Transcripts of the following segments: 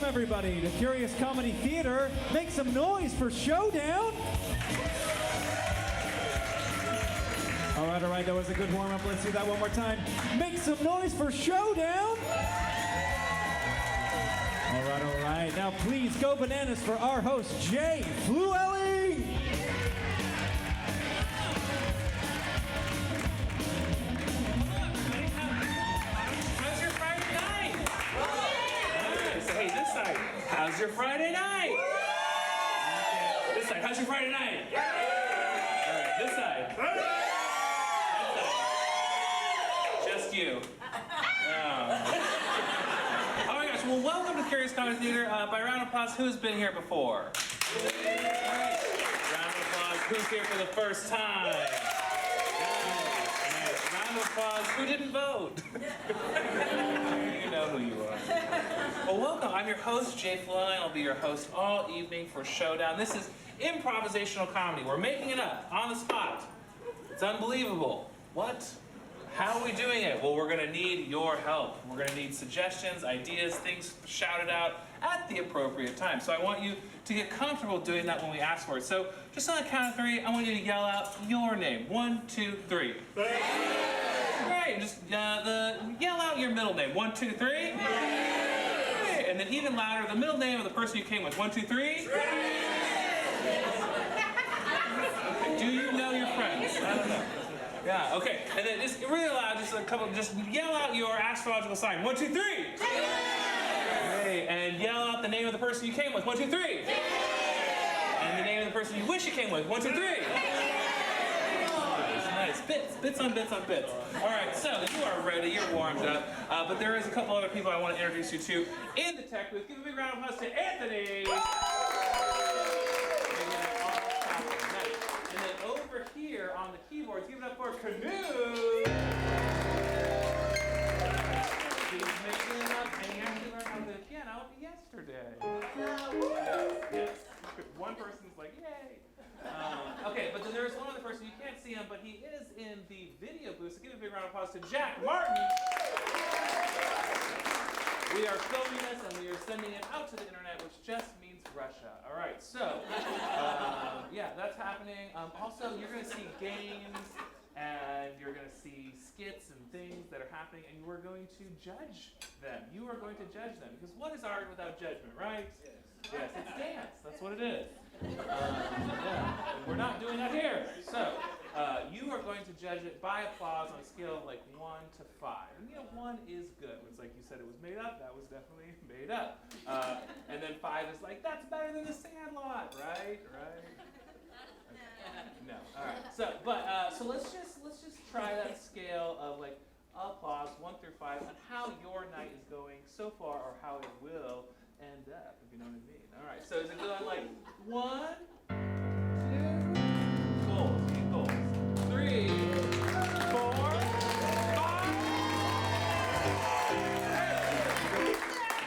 everybody, to Curious Comedy Theater. Make some noise for Showdown. All right, that was a good warm-up. Let's do that one more time. Make some noise for Showdown. All right. Now please go bananas for our host, Jay Flewelling. How's your Friday night? Nice. Hey, this side. How's your Friday night? Okay. This side. How's your Friday night? All right, this side. Just you. Oh my gosh. Well, welcome to Curious Comedy Theater. By round of applause, who's been here before? All right. Round of applause, who's here for the first time? Nice. Round of applause, who didn't vote? You know who you are. Well, welcome. I'm your host, Jay Flewelling. I'll be your host all evening for Showdown. This is improvisational comedy. We're making it up on the spot. It's unbelievable. What? How are we doing it? Well, we're going to need your help. We're going to need suggestions, ideas, things shouted out at the appropriate time. So I want you to get comfortable doing that when we ask for it. So just on the count of three, I want you to yell out your name. 1, 2, 3. Great. Just yell out your middle name. 1, 2, 3. Great. And then even louder, the middle name of the person you came with. 1, 2, 3. Okay. Do you know your friends? I don't know. Yeah, okay. And then just really loud, just yell out your astrological sign. 1, 2, 3. Okay. And yell out the name of the person you came with. 1, 2, 3. And the name of the person you wish you came with. 1, 2, 3. Nice. Bits on bits on bits. All right, so you are ready, you're warmed up. But there is a couple other people I want to introduce you to in the tech booth. Give a big round of applause to Anthony. And then over here on the keyboards, give it up for Canoe. He's making it up, and he actually learned how to play the piano yesterday. Yes. One person's like, yay. Okay, but then there's one other person, you can't see him, but he is in the video booth, so give a big round of applause to Jack Martin. We are filming this and we are sending it out to the internet, which just means Russia. All right, so yeah, that's happening. Also, you're going to see games and you're going to see skits and things that are happening, and you are going to judge them. You are going to judge them, because what is art without judgment, right? Yes, it's dance. That's what it is. Yeah, and we're not doing that here. So you are going to judge it by applause on a scale of like 1 to 5. And 1 is good. It's like you said it was made up. That was definitely made up. And then 5 is like, that's better than the Sandlot, right? Okay. No. All right. So let's just try that scale of like applause 1 through 5 on how your night is going so far, or how it will end up, if you know what I mean. All right. So is it going like 1, 2, goals, 3, 4, 5.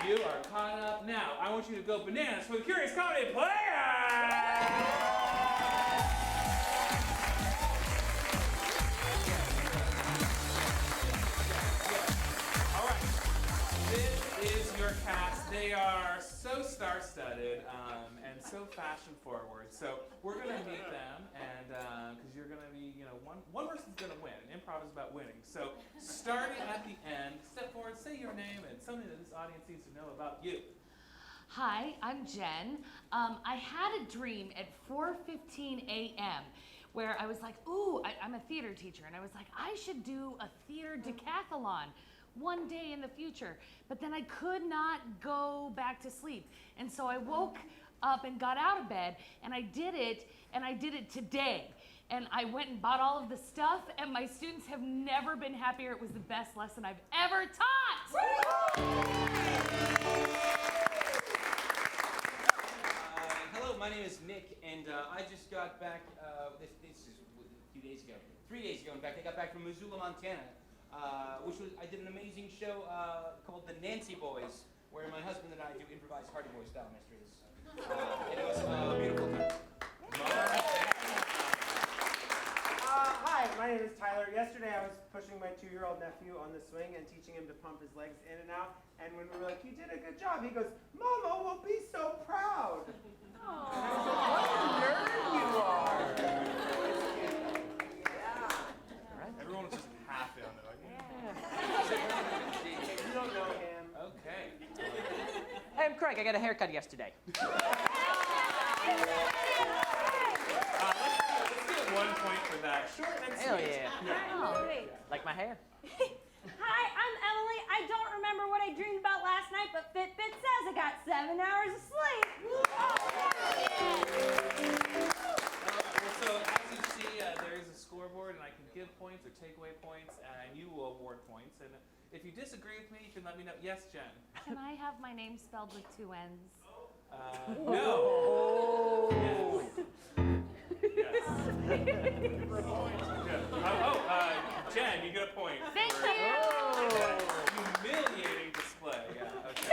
You are caught up. Now I want you to go bananas for the Curious Comedy Player. Cast. They are so star-studded and so fashion-forward. So we're going to meet them, and because you're going to be, one person's going to win. And improv is about winning. So starting at the end, step forward, say your name, and something that this audience needs to know about you. Hi, I'm Jenn. I had a dream at 4:15 a.m. where I was like, ooh, I'm a theater teacher, and I was like, I should do a theater decathlon one day in the future, but then I could not go back to sleep. And so I woke up and got out of bed, and I did it today. And I went and bought all of the stuff, and my students have never been happier. It was the best lesson I've ever taught. Hello, my name is Nick, and I just got back, this is a few days ago, 3 days ago in fact. I got back from Missoula, Montana. I did an amazing show called The Nancy Boys, where my husband and I do improvised Hardy Boy style mysteries. And it was a beautiful time. Hi, my name is is Tyler. Yesterday I was pushing my 2-year-old nephew on the swing and teaching him to pump his legs in and out. And when we were like, "You did a good job," he goes, "Mama will be so proud." And I was like, "What a nerd you are." Yeah. Everyone was just half in. They're like, You don't know him. okay. Hey, I'm Craig. I got a haircut yesterday. Let's get 1 point for that. Short and sweet. Hell yeah. Oh, great. Like my hair? Hi, I'm Emily. I don't remember what I dreamed about last night, but Fitbit says I got 7 hours of sleep. So as you see, there is a scoreboard, and I can give points or take away points, and you will award points. And if you disagree with me, you can let me know. Yes, Jen? Can I have my name spelled with 2 N's? No. Yes. Yes. Jen, you get a point. Thank for you. Humiliating display. Yeah, okay.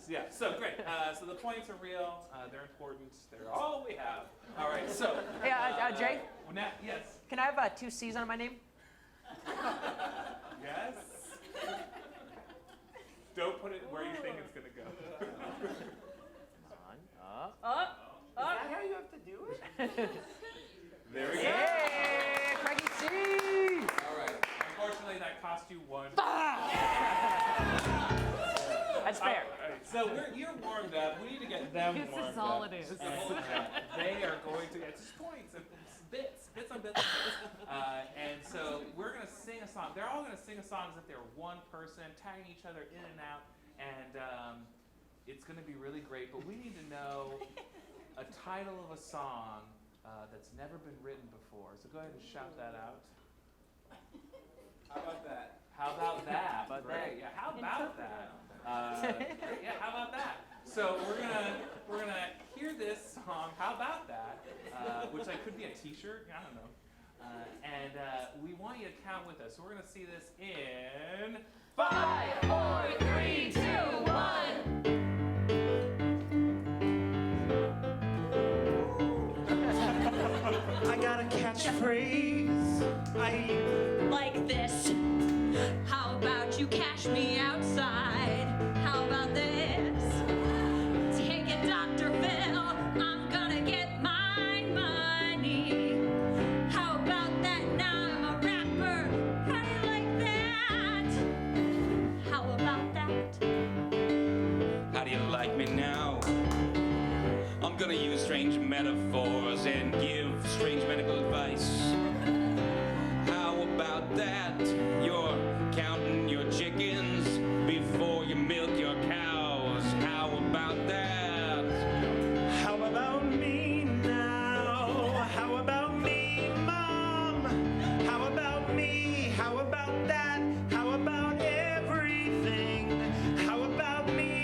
Yeah, so great. So the points are real. They're important. They're all we have. All right, so. Hey, Jay? Yes. Can I have 2 C's on my name? Yes. Don't put it where you think it's going to go. Is that how you have to do it? There we go. Yeah, Craigie C! All right. Unfortunately, that cost you 1. That's fair. All right. So you're warmed up. We need to get them warmed up. This is all it is. And, they are going to get just points and bits on bits. And so we're going to sing a song. They're all going to sing a song as if they were one person, tagging each other in and out. And it's going to be really great. But we need to know a title of a song that's never been written before. So go ahead and shout that out. How about that? How about that? About Great. that. Yeah, how about that? Great. Yeah, how about that? So we're gonna hear this song. How about that? Which could be a T-shirt. I don't know. And we want you to count with us. So we're gonna see this in 5, 4, 3, 2, 1. I got a catchphrase. Like this. How about you cash me outside? How about this? Take it, Dr. Phil. I'm gonna get my money. How about that? Now I'm a rapper. How do you like that? How about that? How do you like me now? I'm gonna use strange metaphors and give strange medical advice. How about that? You're counting your chickens before you milk your cows. How about that? How about me now? How about me, Mom? How about me? How about that? How about everything? How about me?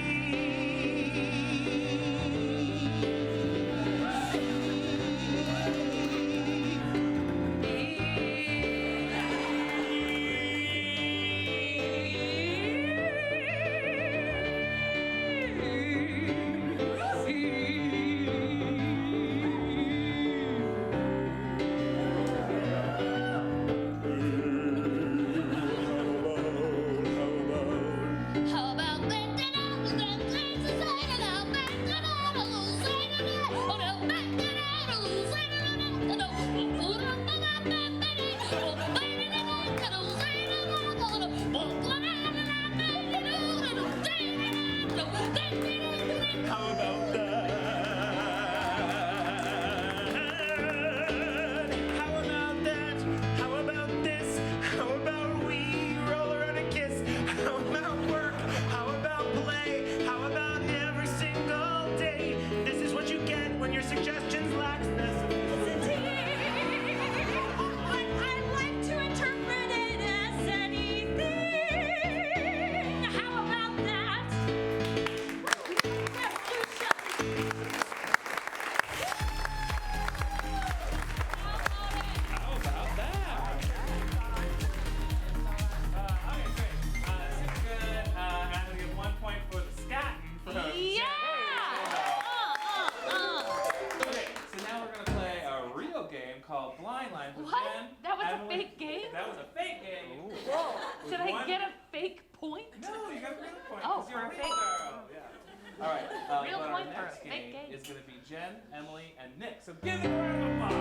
Real but our point for next a fake game game. is going to be Jen, Emily, and Nick. So give them a round of applause.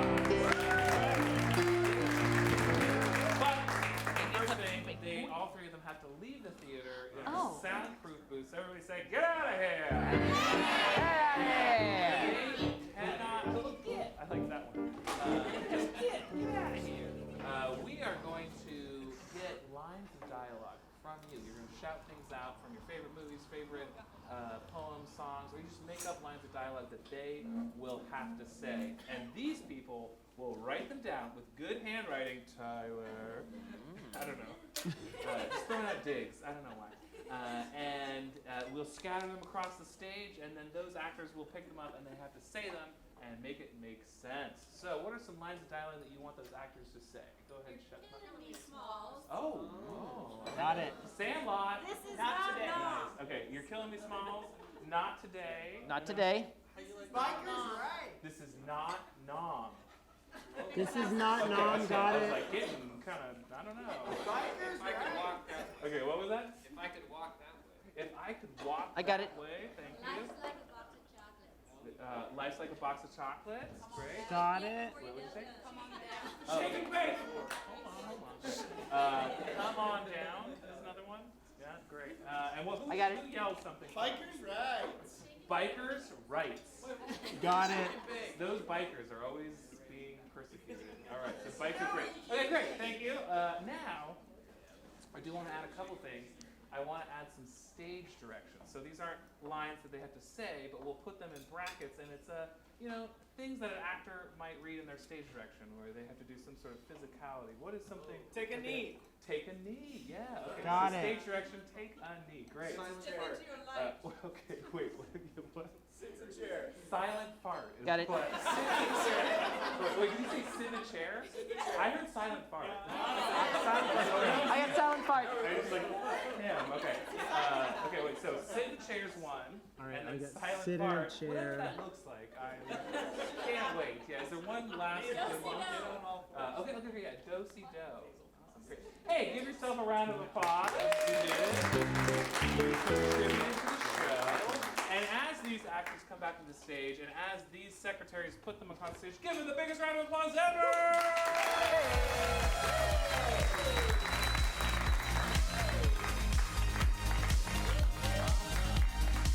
But first thing, all three of them have to leave the theater in a soundproof booth. So everybody say, "Get out of here!" I like that one. Just get out of here. We are going to get lines of dialogue from you. You're going to shout things out from your favorite movies, favorite poems, songs, or you just make up lines of dialogue that they will have to say. And these people will write them down with good handwriting, Tyler. I don't know. Just throwing out digs. I don't know why. And we'll scatter them across the stage, and then those actors will pick them up, and they have to say them and make it make sense. So what are some lines of dialogue that you want those actors to say? Go ahead and shut up. Oh. Got it. Sandlot. This is Not not today. no. Okay, you're killing me, Smalls. Not today. Not today. This is not nom. This is not nom, okay, got I was it. like getting kind of, I don't know. If I could walk that way. Okay, what was that? If I could walk that way. If I could walk I got that it. way, thank you. Life's like a box of chocolates. Great. Got it. What did you say? Shaking face. Hold on. Come on down. There's another one. Yeah, great. And who I got it. yelled something? Bikers' rights. Bikers' rights. Got it. Those bikers are always being persecuted. All right, so bikers' rights. Okay, great. Thank you. Now, I do want to add a couple things. I want to add some stage directions. So these aren't lines that they have to say, but we'll put them in brackets, and it's things that an actor might read in their stage direction, where they have to do some sort of physicality. What is something? Take a knee. Take a knee. Yeah. Okay. Got so it. Stage direction. Take a knee. Great. Okay. Wait. What? Sits in chair. Silent fart. Is Got it. What? Wait, did you say sit in a chair? I heard silent fart. I got silent fart. I was like, him. Okay. Okay, wait. So sit in chairs one, All right, and I then got silent sit in a fart. chair. Whatever that looks like, I can't wait. Yeah. Is there one last good one? Okay. Yeah. Do-si-do. Awesome. Great. Hey, give yourself a round of applause. You did it. You contributed to the show. And as these actors come back to the stage, and as these secretaries put them on stage, give them the biggest round of applause ever!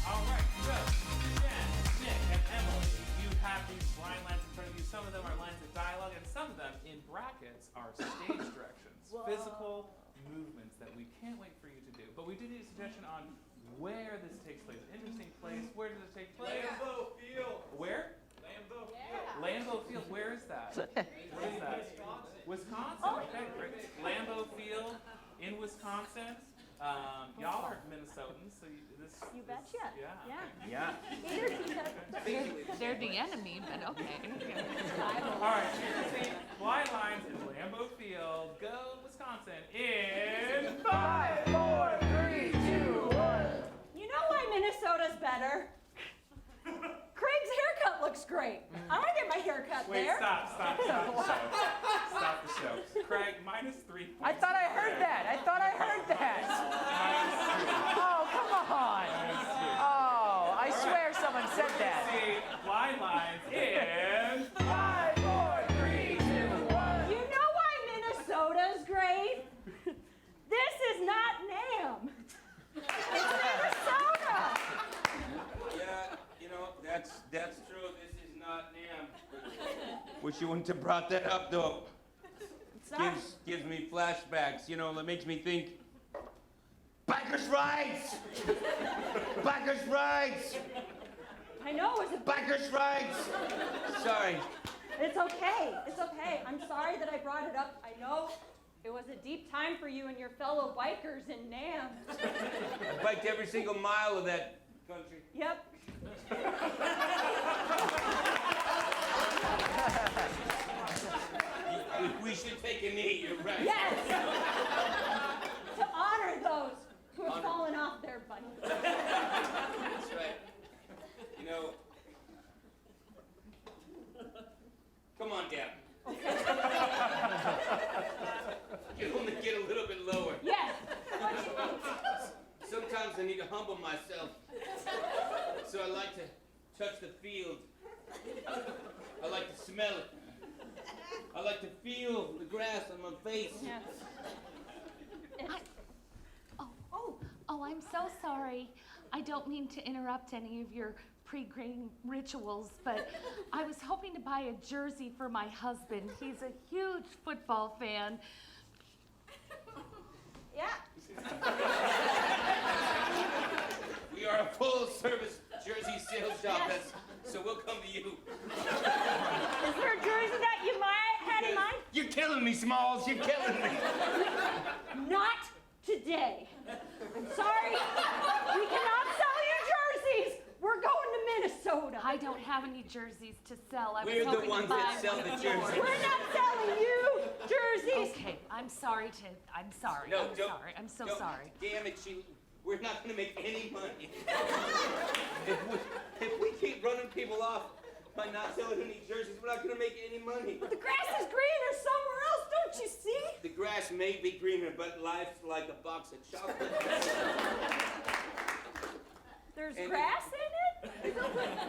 All right, so Jen, Nick, and Emily, you have these blind lines in front of you. Some of them are lines of dialogue, and some of them, in brackets, are stage directions, physical movements that we can't wait for you to do. But we do need a suggestion on where this takes place. Interesting place. Where does it take place? Lambeau Field. Where? Lambeau Lambeau Field. Where is that? Where is that? Wisconsin. Okay, great. Lambeau Field in Wisconsin. Y'all are Minnesotans, so this. You betcha. Yeah. Yeah. Yeah. They're the enemy, but okay. All right. Here's the blind lines in Lambeau Field. Go Wisconsin in 5, 4, 3, 2, 1. You know why Minnesota's better? Craig's haircut looks great. I want to get my haircut Wait, there. stop the show. Stop the show. Craig, minus 3 points. I thought I heard that. Oh, come on. Oh, I swear someone said that. See, blind lines in 5, 4, 3, 2, 1. You know why Minnesota's great? This is not NAM. It's Minnesota. Yeah, that's true. This is not NAM. Wish you wouldn't have brought that up, though. Gives me flashbacks. That makes me think. Bikers' rights! Bikers' rights! I know it was a Bikers' rights! Sorry. It's okay. It's okay. I'm sorry that I brought it up. I know it was a deep time for you and your fellow bikers in NAM. I biked every single mile of that country. Yep. We should take a knee, you're right. Yes! To honor those who have fallen off their bike. That's right. Come on down. Okay. Get a little bit lower. Yes. What you think? Sometimes I need to humble myself. So I like to touch the field. I like to smell it. I like to feel the grass on my face. Yes. Oh, I'm so sorry. I don't mean to interrupt any of your pre-game rituals, but I was hoping to buy a jersey for my husband. He's a huge football fan. Yeah. We are a full-service jersey sales shop, so we'll come to you. Is there a jersey that you might had in mind? You're killing me, Smalls. You're killing me. Not today. I'm sorry. We cannot sell you jerseys. We're going to Minnesota. I don't have any jerseys to sell. I was We're the hoping ones to buy that sell one the of jerseys. yours. We're not selling you jerseys. Okay, I'm sorry. I'm sorry. I'm so sorry. Damn it, we're not going to make any money. if we keep running people off by not selling any jerseys, we're not going to make any money. But the grass is greener somewhere else, don't you see? The grass may be greener, but life's like a box of chocolates. There's And grass in it?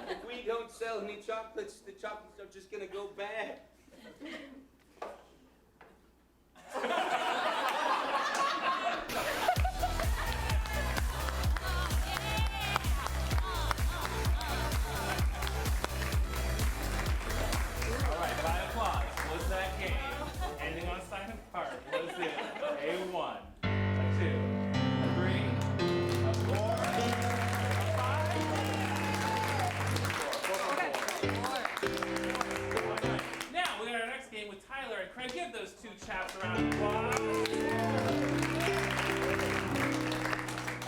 If we don't sell any chocolates, the chocolates are just going to go bad. By applause, was that game? Ending on Simon Park, was it a 1, a 2, a 3, a 4, a 5? Now, we got our next game with Tyler and Craig. Give those two chaps a round of applause.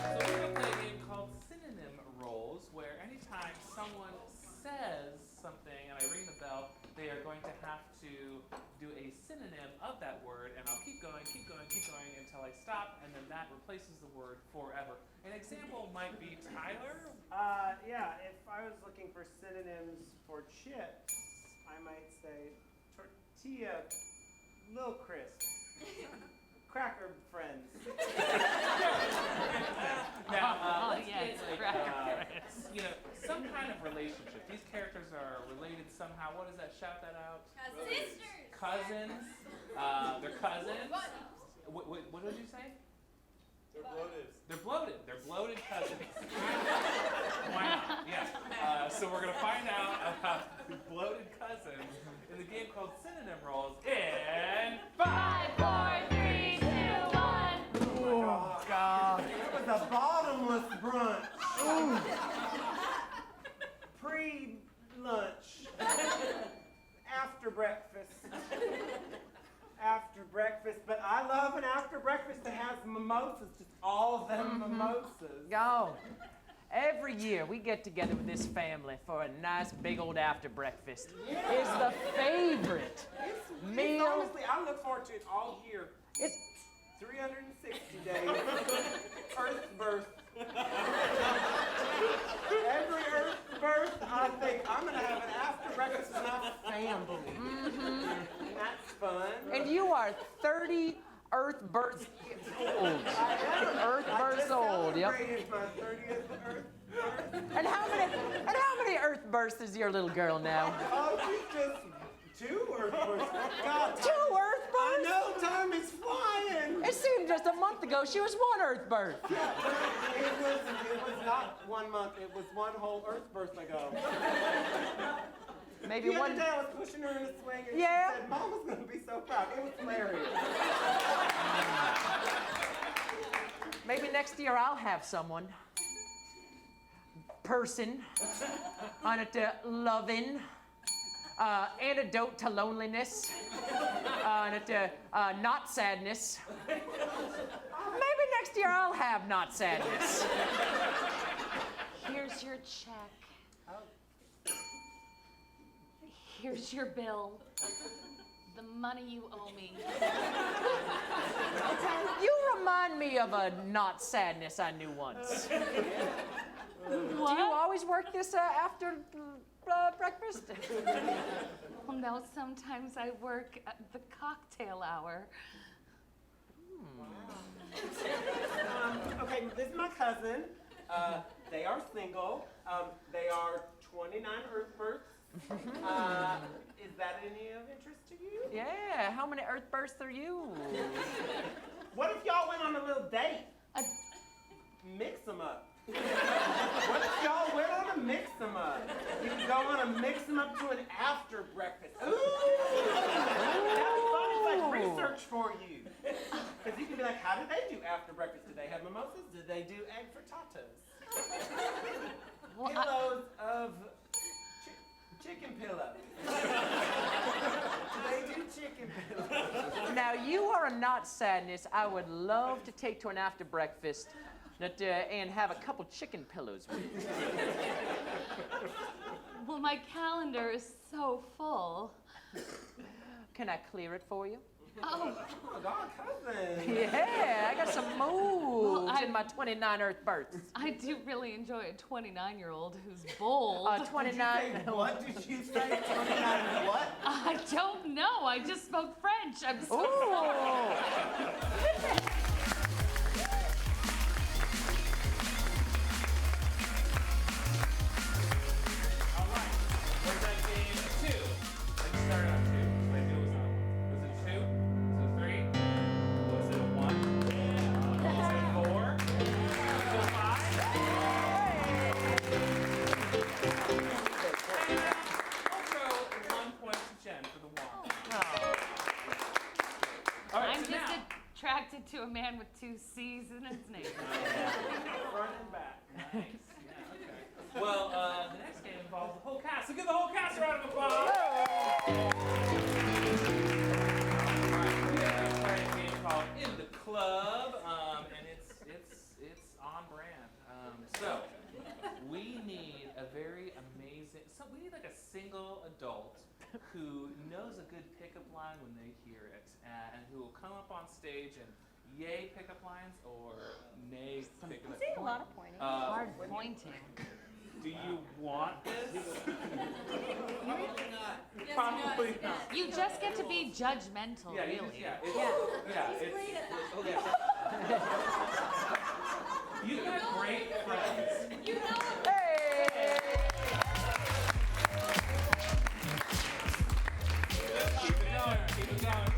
So we're going to play a game called Synonym Roles, where anytime someone says something and I ring the bell, they are going to have to do a synonym of that word, and I'll keep going until I stop, and then that replaces the word forever. An example might be Tyler. Yeah, if I was looking for synonyms for chips, I might say tortilla, Lil Crisp, Cracker Friends. Now, yes, you know, some kind of relationship. These characters are related somehow. What is that? Shout that out. Sisters. Cousins. They're cousins. What did you say? They're bloated. They're bloated. They're bloated cousins. Why not? Yeah. So we're gonna find out about the bloated cousins in the game called Synonym Roles in 5, 4, 3, 2, 1. Oh, God. It was a bottomless brunch. Ooh. Pre-lunch. After breakfast. After breakfast. But I love an after breakfast that has mimosas. Just all them mimosas. Go. Every year we get together with this family for a nice big old after breakfast. It's the favorite meal. Honestly, I look forward to it all year. It's 360 days. Earth's birth. Every Earth's birth, I think I'm going to have an after breakfast with my family. And that's fun. and you are 30 Earth births old. Earth births old. Yep. Celebrated my 30th Earth birth. And how many Earth births is your little girl now? Oh, she's just 2 Earth births. God, 2 Earth births? I know, time is flying. It seemed just a month ago she was 1 Earth birth. It was not 1 month. It was 1 whole Earth birth ago. Maybe The one. other day I was pushing her in a swing and Yeah. she said, Mama's going to be so proud. It was hilarious. Maybe next year I'll have someone. Person. Loving. Antidote to loneliness. Not sadness. Maybe next year I'll have not sadness. Here's your check. Here's your bill. The money you owe me. You remind me of a not sadness I knew once. What? Do you always work this after breakfast? Well, no, sometimes I work at the cocktail hour. Okay, this is my cousin. They are single. They are 29 Earth births. Is that any of interest to you? Yeah, how many Earth births are you? What if y'all went on a little date? Mix them up. What if y'all went on a mix them up? You can go on a mix them up to an after breakfast. Ooh! That's fun. It's like research for you. Because you can be like, how did they do after breakfast? Did they have mimosas? Did they do egg frittatas? Pillows of chicken pillows. Do they do chicken pillows? Now, you are a not sadness I would love to take to an after breakfast and have a couple chicken pillows with. Well, my calendar is so full. Can I clear it for you? Oh, Oh, God, cousin. Yeah, I got some moves in my 29 Earth births. I do really enjoy a 29-year-old who's bold. 29. What did you say? 29 what? I don't know. I just spoke French. I'm so Ooh. sorry. Was that game 2? Let's start on 2. Wait, who was that one? Was it a 2? Was it a 3? Was it a 1? Was it a 4? Was it a 5? And also 1 point to Jenn for the 1. All right, I'm so just now. attracted to a man with 2 C's in his name. Front and back. Nice. Yeah, okay. Well, the next game involves the whole cast. So give the whole cast a round of applause. All right, we are playing a game called In the Club, and it's on brand. So we need a very amazing. So we need like a single adult who knows a good pickup line when they hear it, and who will come up on stage and yay pickup lines or nay pickup lines. I see a lot of pointing. Hard pointing. Do you want this? Probably not. You just get to be judgmental, Yeah, really. You've got great friends. You know Keep it going, keep it going, keep it going.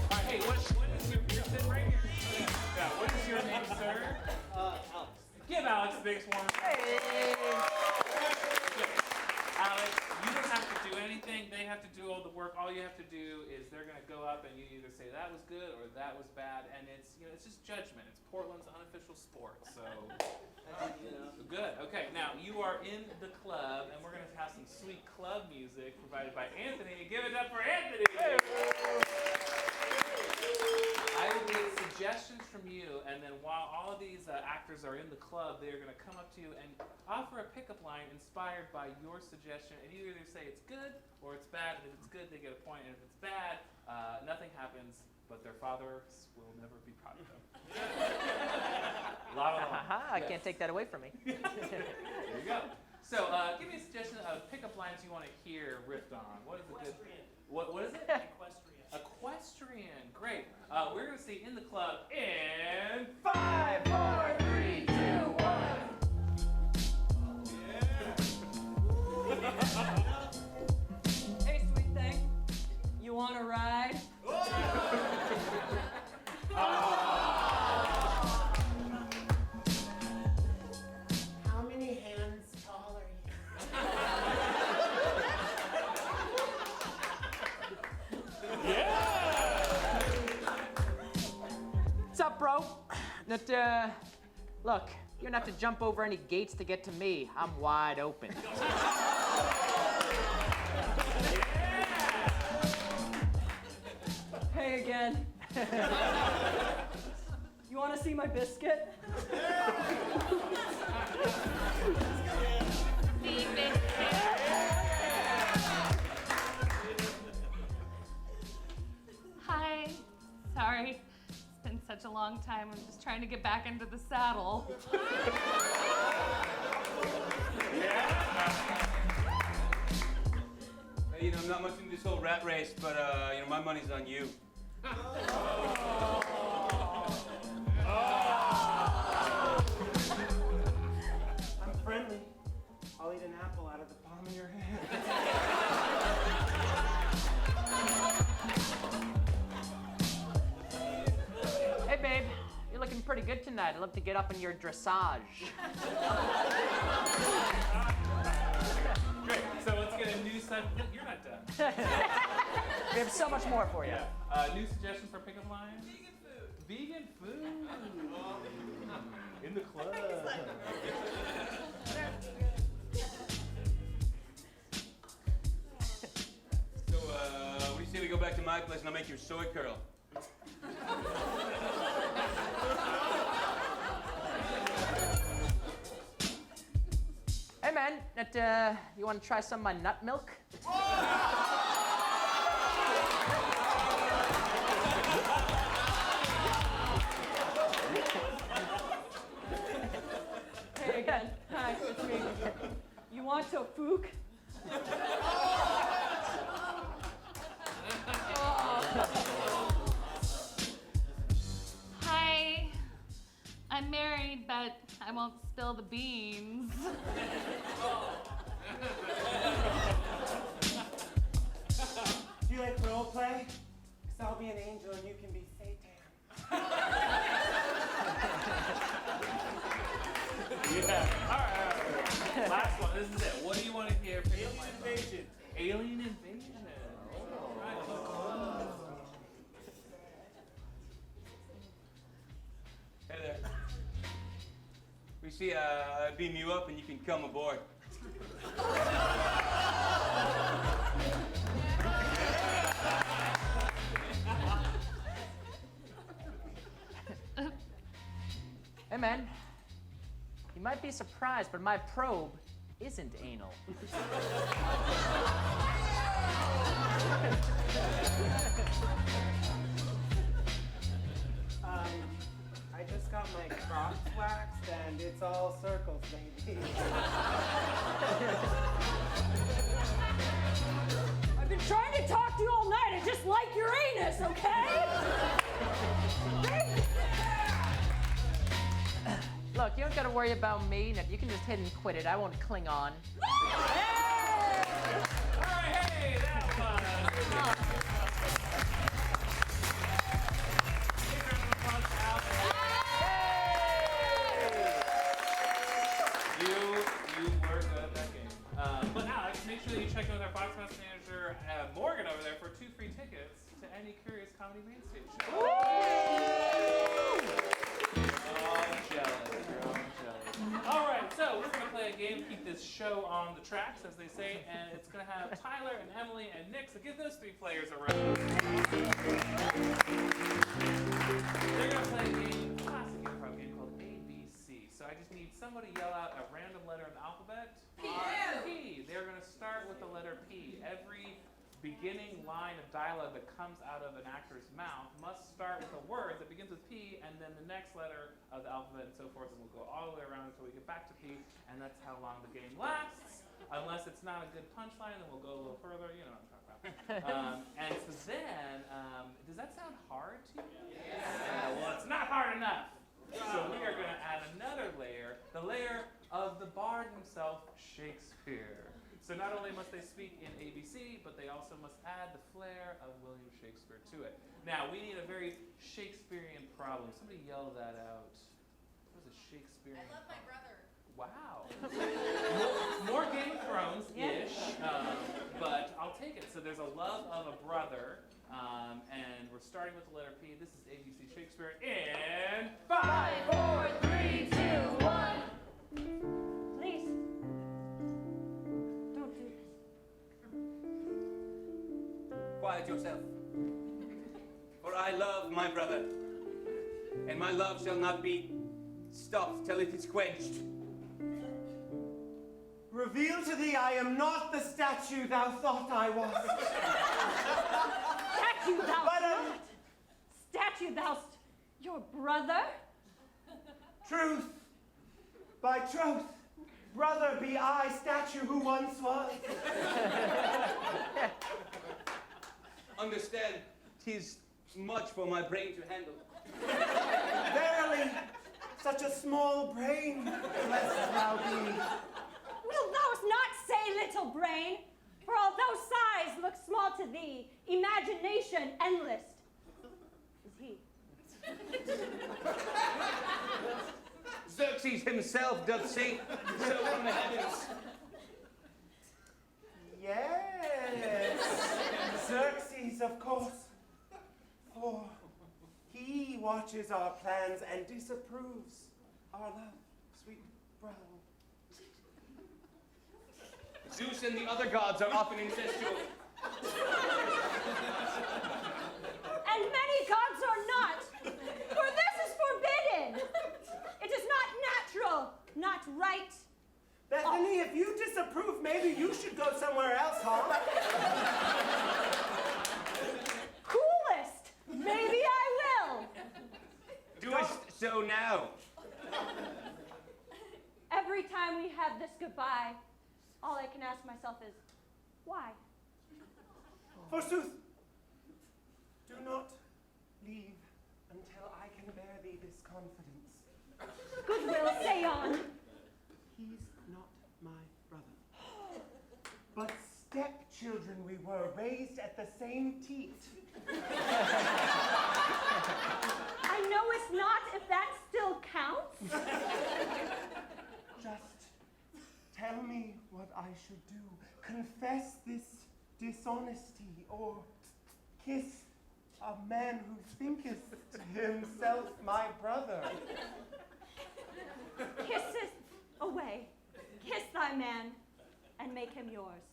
All right, hey, what is your, you're sitting right here. Yeah, what is your name, sir? Alex. Give Alex the biggest warm up. Alex, you don't have to do anything. They have to do all the work. All you have to do is they're going to go up and you either say that was good or that was bad, and it's it's just judgment. It's Portland's unofficial sport. So good. Okay, now you are in the club, and we're going to have some sweet club music provided by Anthony. Give it up for Anthony. I will get suggestions from you, and then while all of these actors are in the club, they are going to come up to you and offer a pickup line inspired by your suggestion, and you either say it's good or it's bad, and if it's good, they get a point, and if it's bad, nothing happens, but their fathers will never be proud of them. I can't take that away from me. There you go. So, give me a suggestion of pickup lines you want to hear riffed on. What is a good? What is it? Equestrian. Great. We're going to see In the Club in 5, 4, 3, 2, 1. Hey, sweet thing. You want to ride? How many hands tall are you? What's up, bro? Look, you don't have to jump over any gates to get to me. I'm wide open. Hey again. You want to see my biscuit? Hi. Sorry. It's been such a long time. I'm just trying to get back into the saddle. Hey, I'm not much into this whole rat race, but my money's on you. pretty good tonight. I'd love to get up in your dressage. Great. So let's get a new set. You're not done. We have so much more for you. Yeah. New suggestion for pickup lines? Vegan food. Vegan food. In the club. So, what do you say we go back to my place and I'll make your soy curl? Hey man, you want to try some of my nut milk? Hey again. Hi, it's me. You want a fook? Hi. I'm married, but I won't spill the beans. Do you like role play? Because I'll be an angel and you can be Satan. Yeah. All right. Last one. This is it. What do you want to hear? Alien invasion. Alien invasion. All right. Hey there. We see, beam you up and you can come aboard. Hey man, you might be surprised, but my probe isn't anal. I just got my Crocs waxed and it's all circles, baby. I've been trying to talk to you all night. I just like your anus, okay? Look, you don't gotta worry about me. You can just hit and quit it. I won't cling on. All right. Hey, that was. You were good at that game. But Alex, make sure that you check in with our box house manager, Morgan, over there for 2 free tickets to any Curious Comedy Main Stage show. Oh, jealous. You're all jealous. All right, so we're going to play a game, keep this show on the tracks, as they say, and it's going to have Tyler and Emily and Nick, so give those 3 players a round. They're going to play a game, a classic improv game called ABC. So I just need somebody to yell out a random letter in the alphabet. P. They're going to start with the letter P. Every beginning line of dialogue that comes out of an actor's mouth must start with a word that begins with P and then the next letter of the alphabet and so forth, and we'll go all the way around until we get back to P, and that's how long the game lasts. Unless it's not a good punchline, then we'll go a little further. You know what I'm talking about. And so then, does that sound hard to you? Yeah. Well, it's not hard enough. So we are going to add another layer, the layer of the bard himself, Shakespeare. So not only must they speak in ABC, but they also must add the flair of William Shakespeare to it. Now, we need a very Shakespearean problem. Somebody yell that out. What is a Shakespearean problem? I love my brother. Wow. More Game of Thrones-ish, but I'll take it. So there's a love of a brother, and we're starting with the letter P. This is ABC Shakespeare in 5, 4, 3, 2, 1. Please. Don't do this. Quiet yourself. For I love my brother, and my love shall not be stopped till it is quenched. Reveal to thee I am not the statue thou thought I was. Statue thou not. Statue thou'st your brother? Truth, by troth, brother be I, statue who once was. Understand, 'tis much for my brain to handle. Verily, such a small brain, blessed thou be. Wilt thou not say, little brain? For although size looks small to thee, imagination endless is he. Xerxes himself doth say so from the heavens. Yes, Xerxes, of course. For he watches our plans and disapproves our love, sweet brow. Zeus and the other gods are often incestuous. And many gods are not, for this is forbidden. It is not natural, not right. Bethany, if you disapprove, maybe you should go somewhere else, huh? Coolest. Maybe I will. Do it so now. Every time we have this goodbye, all I can ask myself is, why? Forsooth, do not leave until I can bear thee this confidence. Goodwill, say on. He's not my brother. But stepchildren we were, raised at the same teat. I know it's not, if that still counts. Just tell me what I should do. Confess this dishonesty, or kiss a man who thinketh himself my brother. Kisseth away. Kiss thy man, and make him yours.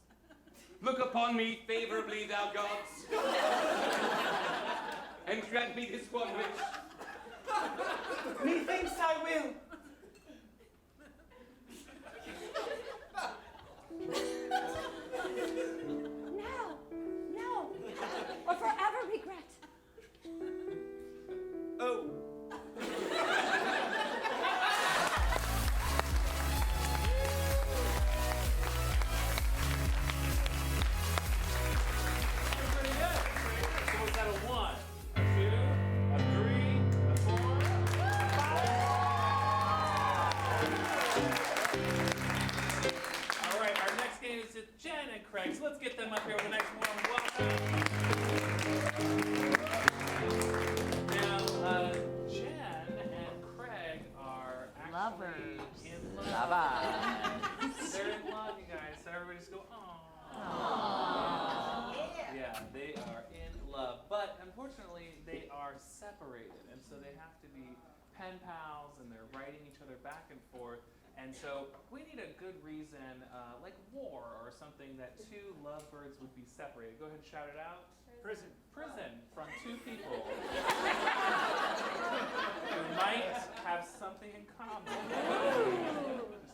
Look upon me favorably, thou gods, and grant me this one wish. Methinks I will. Now, or forever regret. Oh. Pretty good. So was that a 1, a 2, a 3, a 4? All right, our next game is with Jenn and Craig. So let's get them up here with the next warm welcome. Now, Jenn and Craig are actually Lovers. in love. They're in love, you guys. So everybody just go, aww. Yeah, they are in love. But unfortunately, they are separated. And so they have to be pen pals, and they're writing each other back and forth. And so we need a good reason, like war or something, that two lovebirds would be separated. Go ahead and shout it out. Prison. Prison from two people who might have something in common. Just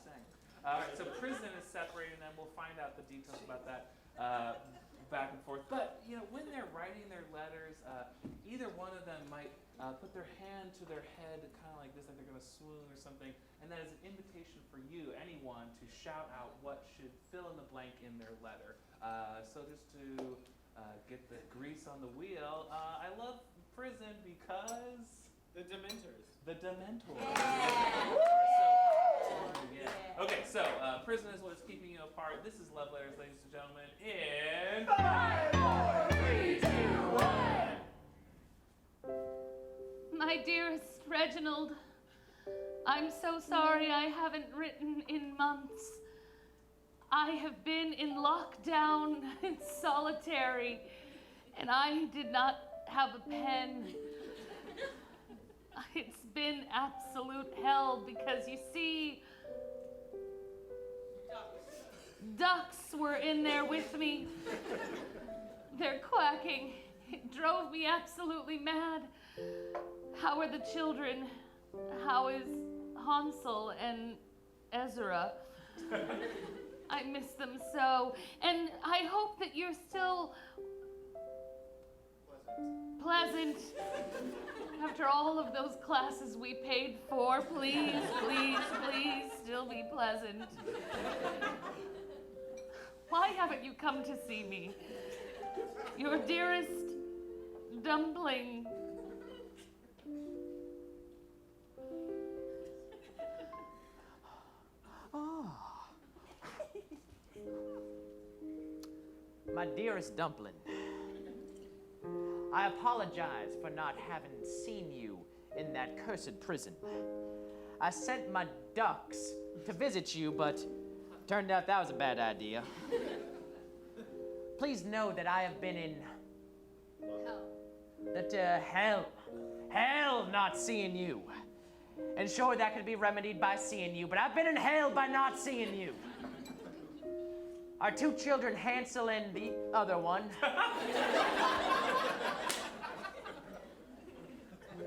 saying. All right, so prison is separating them. We'll find out the details about that back and forth. But you know, when they're writing their letters, either one of them might put their hand to their head, kind of like this, like they're going to swoon or something. And that is an invitation for you, anyone, to shout out what should fill in the blank in their letter. So just to get the grease on the wheel, I love prison because The Dementors. the Dementors. Yeah. Okay, so prison is what is keeping you apart. This is Love Letters, ladies and gentlemen, in 5, 4, 3, 2, 1. My dearest Reginald, I'm so sorry I haven't written in months. I have been in lockdown and solitary, and I did not have a pen. It's been absolute hell because you see, ducks were in there with me. They're quacking. It drove me absolutely mad. How are the children? How is Hansel and Ezra? I miss them so. And I hope that you're still pleasant. After all of those classes we paid for, please, please, please, still be pleasant. Why haven't you come to see me? Your dearest dumpling. My dearest dumpling, I apologize for not having seen you in that cursed prison. I sent my ducks to visit you, but turned out that was a bad idea. Please know that I have been in hell not seeing you. And sure, that could be remedied by seeing you, but I've been in hell by not seeing you. Our 2 children, Hansel and the other one,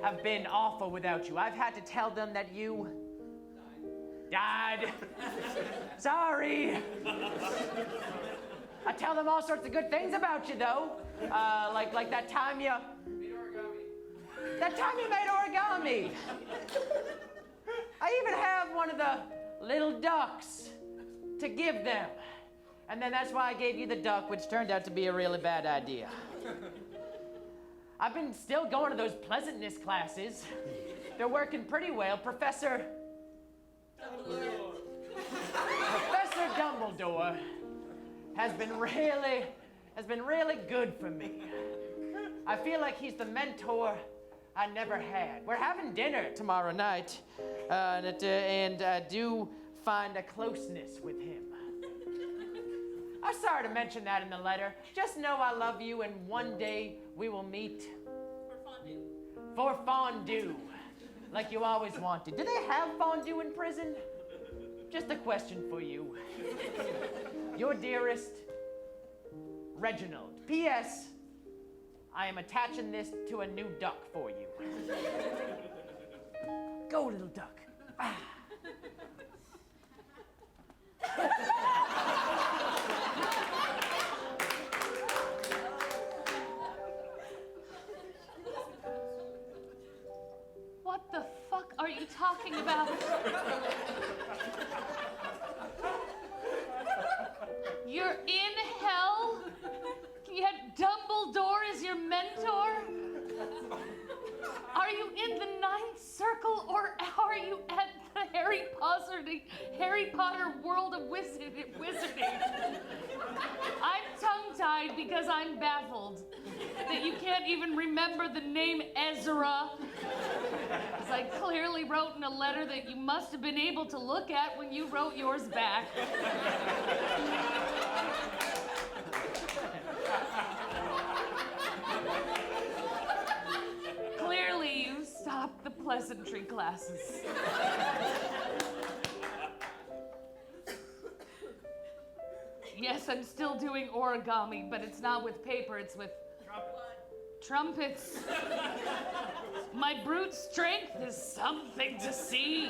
have been awful without you. I've had to tell them that you died. Sorry. I tell them all sorts of good things about you, though. Like that time you made origami. That time you made origami. I even have one of the little ducks to give them. And then that's why I gave you the duck, which turned out to be a really bad idea. I've been still going to those pleasantness classes. They're working pretty well. Professor Dumbledore has been really good for me. I feel like he's the mentor I never had. We're having dinner tomorrow night, and I do find a closeness with him. I'm sorry to mention that in the letter. Just know I love you, and one day we will meet for fondue, like you always wanted. Do they have fondue in prison? Just a question for you. Your dearest, Reginald. P.S. I am attaching this to a new duck for you. Go, little duck. Ah. What the fuck are you talking about? You're in hell? Yet Dumbledore is your mentor? Are you in the ninth circle, or are you at the Harry Potter world of wizarding? I'm tongue-tied because I'm baffled that you can't even remember the name Ezra. As I clearly wrote in a letter that you must have been able to look at when you wrote yours back. Clearly, you stopped the pleasantry classes. Yes, I'm still doing origami, but it's not with paper, it's with trumpets. My brute strength is something to see.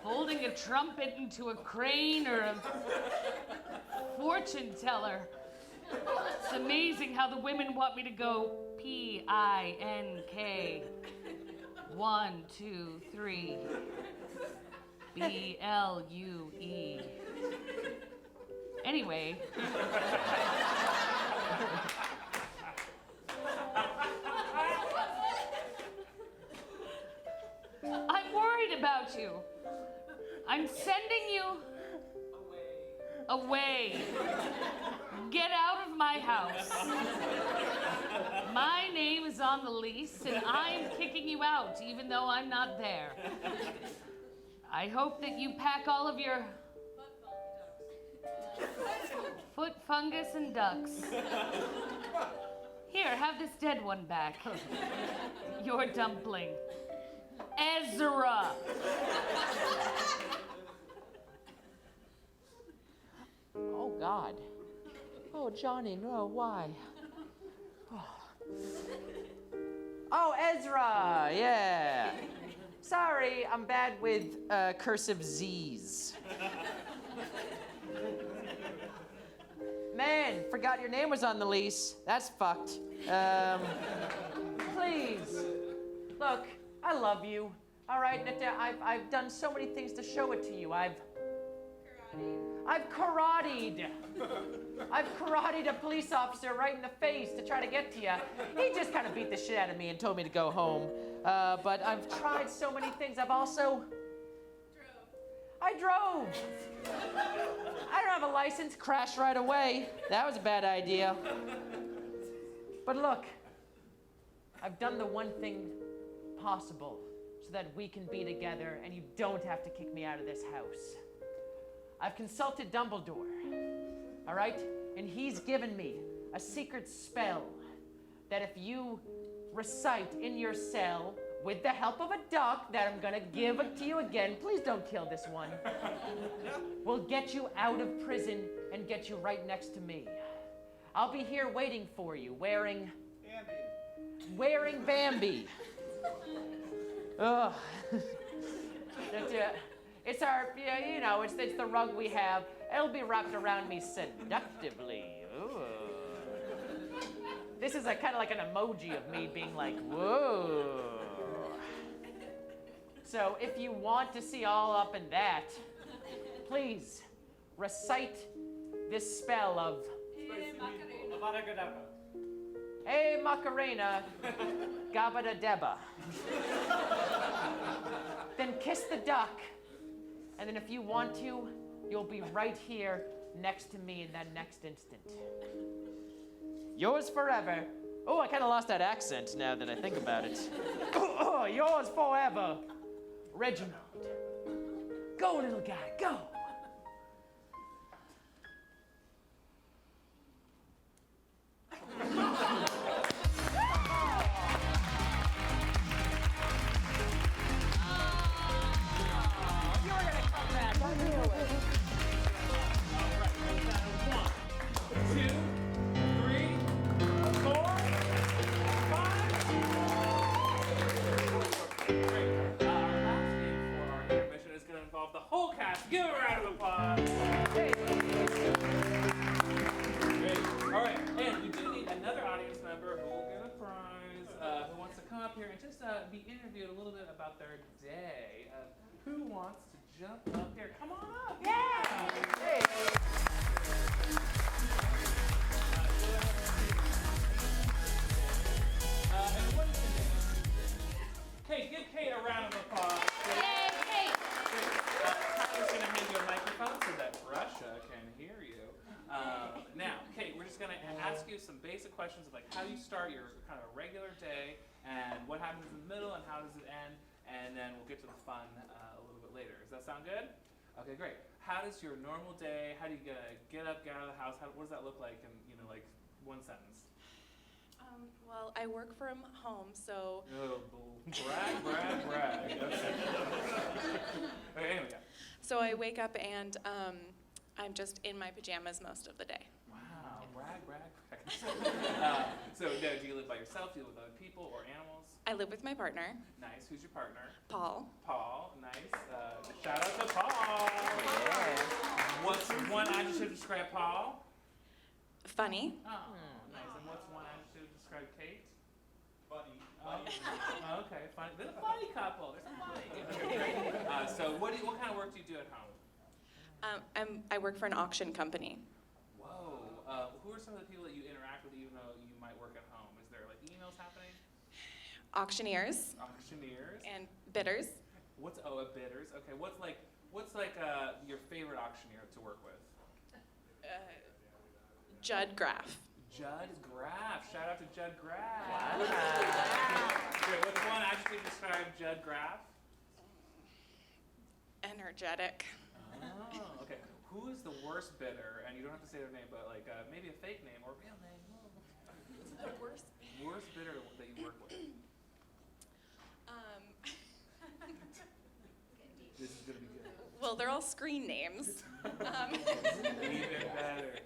Holding a trumpet into a crane or a fortune teller. It's amazing how the women want me to go P-I-N-K. 1, 2, 3. B-L-U-E. Anyway. I'm worried about you. I'm sending you away. Get out of my house. My name is on the lease, and I'm kicking you out, even though I'm not there. I hope that you pack all of your foot fungus and ducks. Here, have this dead one back. Your dumpling. Ezra. Oh, God. Oh, Johnny, no, why? Oh, Ezra, yeah. Sorry, I'm bad with cursive Z's. Man, forgot your name was on the lease. That's fucked. Please. Look, I love you. All right, I've done so many things to show it to you. I've karate. I've karate a police officer right in the face to try to get to you. He just kind of beat the shit out of me and told me to go home. But I've tried so many things. I've also... I drove. I don't have a license. Crashed right away. That was a bad idea. But look, I've done the one thing possible so that we can be together and you don't have to kick me out of this house. I've consulted Dumbledore, all right? And he's given me a secret spell that if you recite in your cell with the help of a duck that I'm gonna give it to you again, please don't kill this one, will get you out of prison and get you right next to me. I'll be here waiting for you, wearing Bambi. Ugh. It's our, you know, it's the rug we have. It'll be wrapped around me seductively. Ooh. This is kind of like an emoji of me being like, whoa. So if you want to see all up in that, please recite this spell of Hey Macarena, Gabba Deba. Then kiss the duck, and then if you want to, you'll be right here next to me in that next instant. Yours forever. Oh, I kind of lost that accent now that I think about it. Oh, yours forever, Reginald. Go, little guy, go. Be interviewed a little bit about their day. Who wants to jump up here? Come on up. Yeah. Hey. And what is your name? Kate, give Kate a round of applause. Yay, Kate! Tyler's going to hand you a microphone so that Russia can hear you. Now, Kate, we're just going to ask you some basic questions of like how you start your kind of regular day, and what happens in the middle, and how does it end, and then we'll get to the fun a little bit later. Does that sound good? Okay, great. How does your normal day, how do you get up, get out of the house, what does that look like in, like one sentence? Well, I work from home, so... Oh, brag. Okay, anyway, yeah. So I wake up and I'm just in my pajamas most of the day. Wow, brag. So do you live by yourself? Do you live with other people or animals? I live with my partner. Nice. Who's your partner? Paul. Paul. Nice. Shout out to Paul. Yeah. What's one adjective to describe Paul? Funny. Oh, nice. And what's one adjective to describe Kate? Funny. Oh, okay. Funny. They're a funny couple. They're so funny. Okay, great. So what kind of work do you do at home? I work for an auction company. Whoa. Who are some of the people that you interact with even though you might work at home? Is there like emails happening? Auctioneers. And bidders. A bidders? Okay. What's your favorite auctioneer to work with? Judd Graff. Judd Graff. Shout out to Judd Graff. Wow. Great. What's one adjective to describe Judd Graff? Energetic. Oh, okay. Who is the worst bidder? And you don't have to say their name, but like maybe a fake name or a real name. The worst. Worst bidder that you work with. This is gonna be good. Well, they're all screen names. Even better.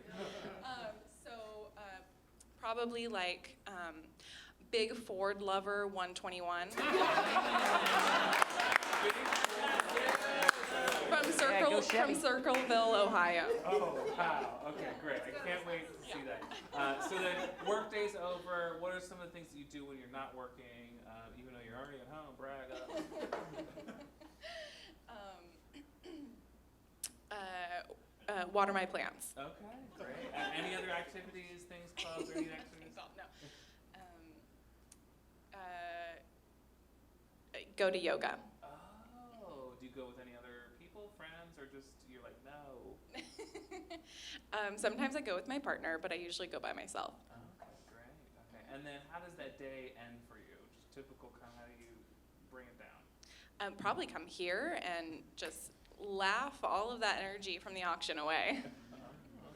Probably like Big Ford Lover 121. From Circleville, Ohio. Oh, wow. Okay, great. I can't wait to see that. So then, work day's over. What are some of the things that you do when you're not working, even though you're already at home? Brag up. Water my plants. Okay, great. Any other activities, things, clubs, or any activities? No. Go to yoga. Oh, do you go with any other people, friends, or just you're like, no? Sometimes I go with my partner, but I usually go by myself. Okay, great. Okay, and then how does that day end for you? Just typical, kind of how do you bring it down? Probably come here and just laugh all of that energy from the auction away.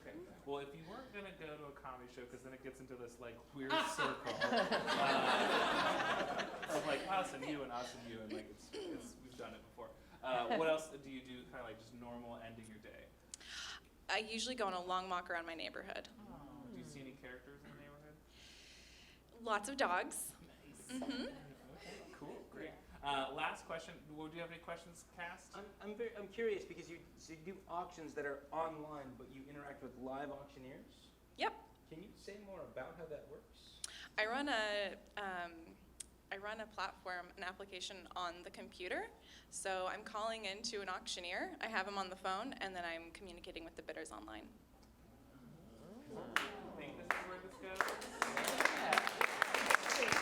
Okay. Well, if you weren't gonna go to a comedy show, because then it gets into this like weird circle of like us and you and us and you, and like it's we've done it before. What else do you do? Kind of like just normal ending your day. I usually go on a long walk around my neighborhood. Do you see any characters in the neighborhood? Lots of dogs. Nice. Okay. Cool. Great. Last question. Do you have any questions, cast? I'm curious because you do auctions that are online, but you interact with live auctioneers. Yep. Can you say more about how that works? I run a platform, an application on the computer. So I'm calling into an auctioneer. I have him on the phone, and then I'm communicating with the bidders online. Think this is where this goes? Great.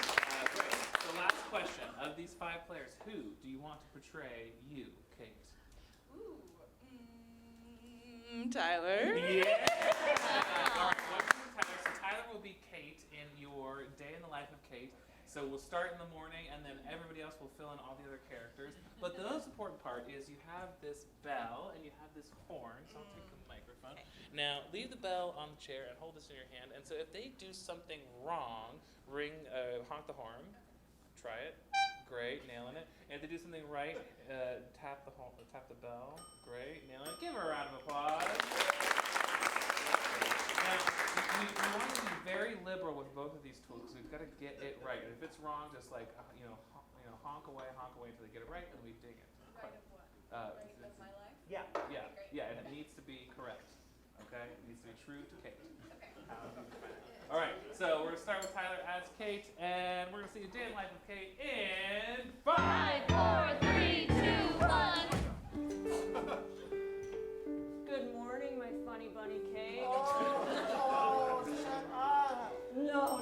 So last question. Of these 5 players, who do you want to portray you, Kate? Tyler. Yeah! All right, welcome to Tyler. So Tyler will be Kate in your day in the life of Kate. So we'll start in the morning, and then everybody else will fill in all the other characters. But the most important part is you have this bell, and you have this horn. So I'll take the microphone. Now, leave the bell on the chair and hold this in your hand. And so if they do something wrong, honk the horn. Try it. Great, nailing it. And if they do something right, tap the bell. Great, nailing it. Give her a round of applause. Now, we want to be very liberal with both of these tools because we've got to get it right. And if it's wrong, just like honk away until they get it right, and we ding it. Right of what? Right of my life? Yeah. Yeah, and it needs to be correct. Okay, it needs to be true to Kate. Okay. All right, so we're gonna start with Tyler as Kate, and we're gonna see a day in the life of Kate in 5, 4, 3, 2, 1. Good morning, my funny bunny Kate. Oh, shut up. No.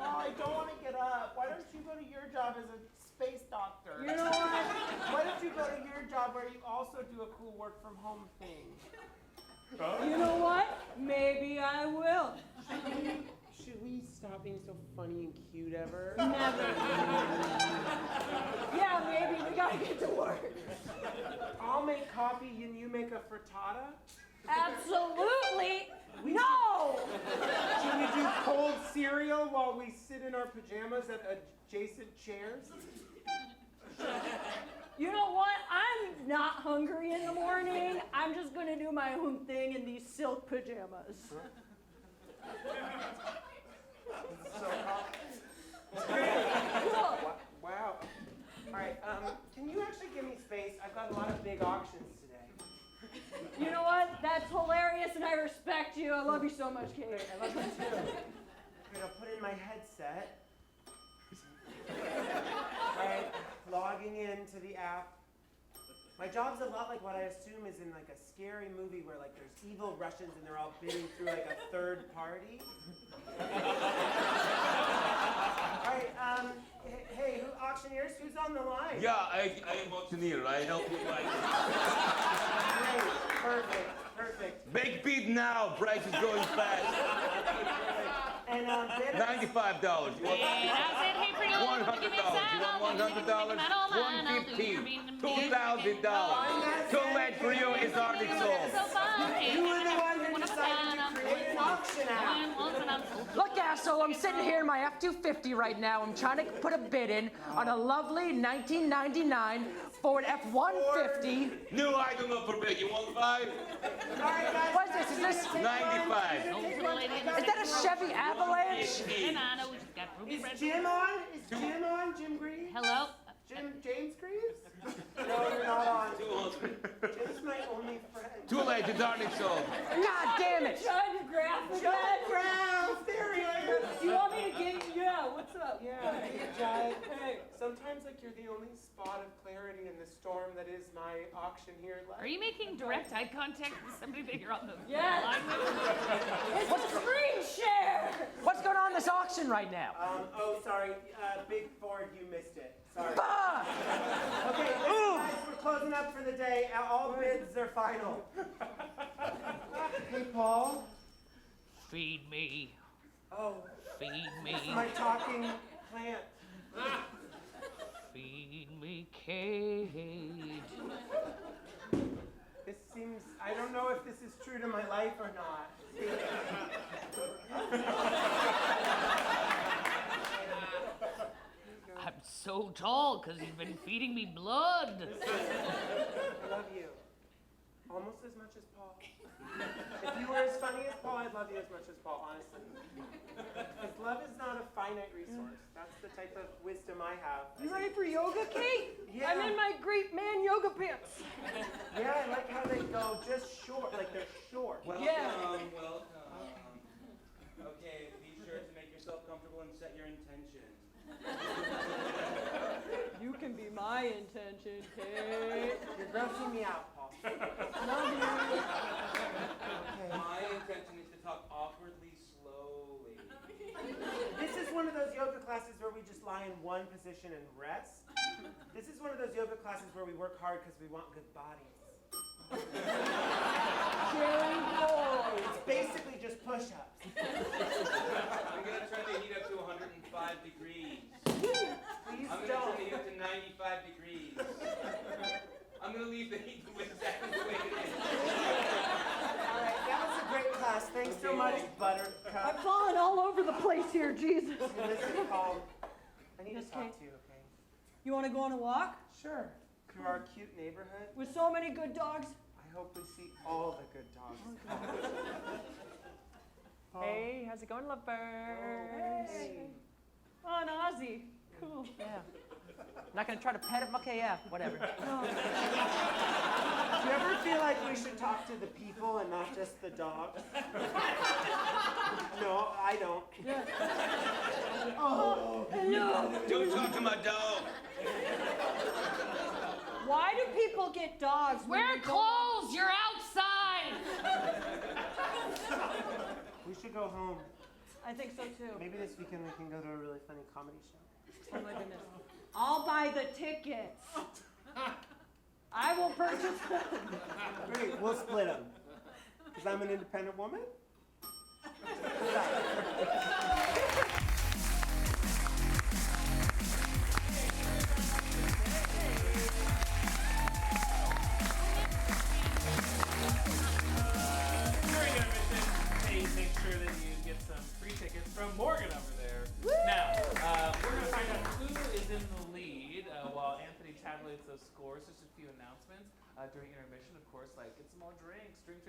Oh, I don't want to get up. Why don't you go to your job as a space doctor? You know what? Why don't you go to your job where you also do a cool work from home thing? You know what? Maybe I will. Should we stop being so funny and cute ever? Never. Yeah, maybe we gotta get to work. I'll make coffee and you make a frittata? Absolutely no! Should we do cold cereal while we sit in our pajamas at adjacent chairs? You know what? I'm not hungry in the morning. I'm just gonna do my own thing in these silk pajamas. So hot. Cool. Wow. All right, can you actually give me space? I've got a lot of big auctions today. You know what? That's hilarious and I respect you. I love you so much, Kate. I love you too. Great, I'll put in my headset. All right, logging into the app. My job's a lot like what I assume is in like a scary movie where like there's evil Russians and they're all bidding through like a third party. All right, hey, auctioneers, who's on the line? Yeah, I am auctioneer. I help you guys. Great, perfect. Make bid now. Price is going fast. And bidders? $95. You want That's it. Hey, pretty little $100. give me a You want $100? $150. $2,000. Too late for you. It's already sold. You were the one who decided to create an auction app. Look, asshole, I'm sitting here in my F-250 right now. I'm trying to put a bid in on a lovely 1999 Ford F-150. New item of forbid. You want 5? What is this? Is this? 95. Is that a Chevy Avalanche? Is Jim on? Is Jim on? Jim Greaves? Hello? James Greaves? No, you're not on. Jim's my only friend. Too late. It's already sold. God damn it! Trying to graph me, There he is. Do you want me to get? Yeah. What's up? Yeah, hey, Jai. Hey, sometimes like you're the only spot of clarity in the storm that is my auction here. Are you making direct eye contact with somebody that you're on the Yes. line with? It's a screen share. What's going on in this auction right now? Sorry, Big Ford, you missed it. Sorry. Ah! Okay, listen, guys, we're closing up for the day. All bids are final. Hey, Paul. Feed me. Oh, Feed me. this is my talking plant. Feed me. barricade. This seems, I don't know if this is true to my life or not. I'm so tall because you've been feeding me blood. I love you. Almost as much as Paul. If you were as funny as Paul, I'd love you as much as Paul, honestly. Because love is not a finite resource. That's the type of wisdom I have. You ready for yoga, Kate? Yeah. I'm in my great man yoga pants. Yeah, I like how they go just short, like they're short. Welcome, Yeah. welcome. Okay, be sure to make yourself comfortable and set your intention. You can be my intention, Kate. You're grossing me out, Paul. Love you. Okay. My intention is to talk awkwardly slowly. This is one of those yoga classes where we just lie in one position and rest. This is one of those yoga classes where we work hard because we want good bodies. Jerry boy. It's basically just push-ups. I'm gonna turn the heat up to 105 degrees. Please I'm gonna don't. turn the heat up to 95 degrees. I'm gonna leave the heat exactly the way it is. All right, that was a great class. Thanks so much, Buttercup. I'm falling all over the place here, Jesus. Listen, Paul, I need Yes, to talk Kate? to you, okay? You want to go on a walk? Sure. Through our cute neighborhood, With so many good dogs? I hope we see all the good dogs. Paul. Hey, how's it going, lovebirds? Hey. Oh, an Aussie. Cool. Yeah. Not gonna try to pet him? Okay, yeah, whatever. Do you ever feel like we should talk to the people and not just the dogs? No, I don't. Yeah. Oh, hello. Don't talk to my dog. Why do people get dogs? when Wear they don't want- clothes. You're outside. We should go home. I think so too. Maybe this weekend we can go to a really funny comedy show. Oh my goodness. I'll buy the tickets. I will purchase them. Great, we'll split them. Because I'm an independent woman? During intermission, hey, make sure that you get some free tickets from Morgan over there. Now, we're going to find out who is in the lead while Anthony tabulates those scores. Just a few announcements during intermission, of course, like get some more drinks, drink.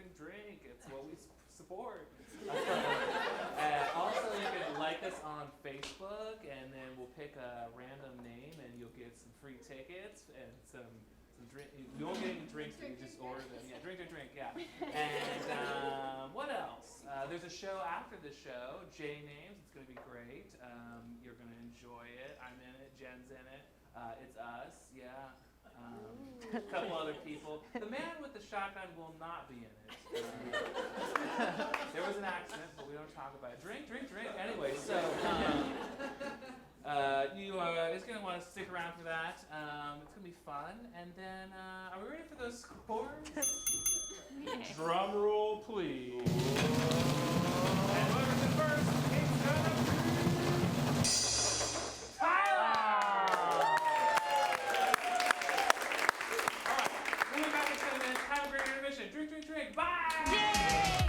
It's what we support. Also, you can like us on Facebook, and then we'll pick a random name, and you'll get some free tickets and some drink. You won't get any drinks, but you just order them. Yeah, drink, yeah. And what else? There's a show after the show, J Names. It's going to be great. You're going to enjoy it. I'm in it. Jen's in it. It's us. Yeah. A couple other people. The man with the shotgun will not be in it. There was an accident, but we don't talk about it. Drink. Anyway, so you is going to want to stick around for that. It's going to be fun. And then, are we ready for those scores? Drum roll, please. And whoever's in first, it's gonna be Tyler! We'll be back in 10 minutes. Have a great intermission. Drink. Bye! Yay!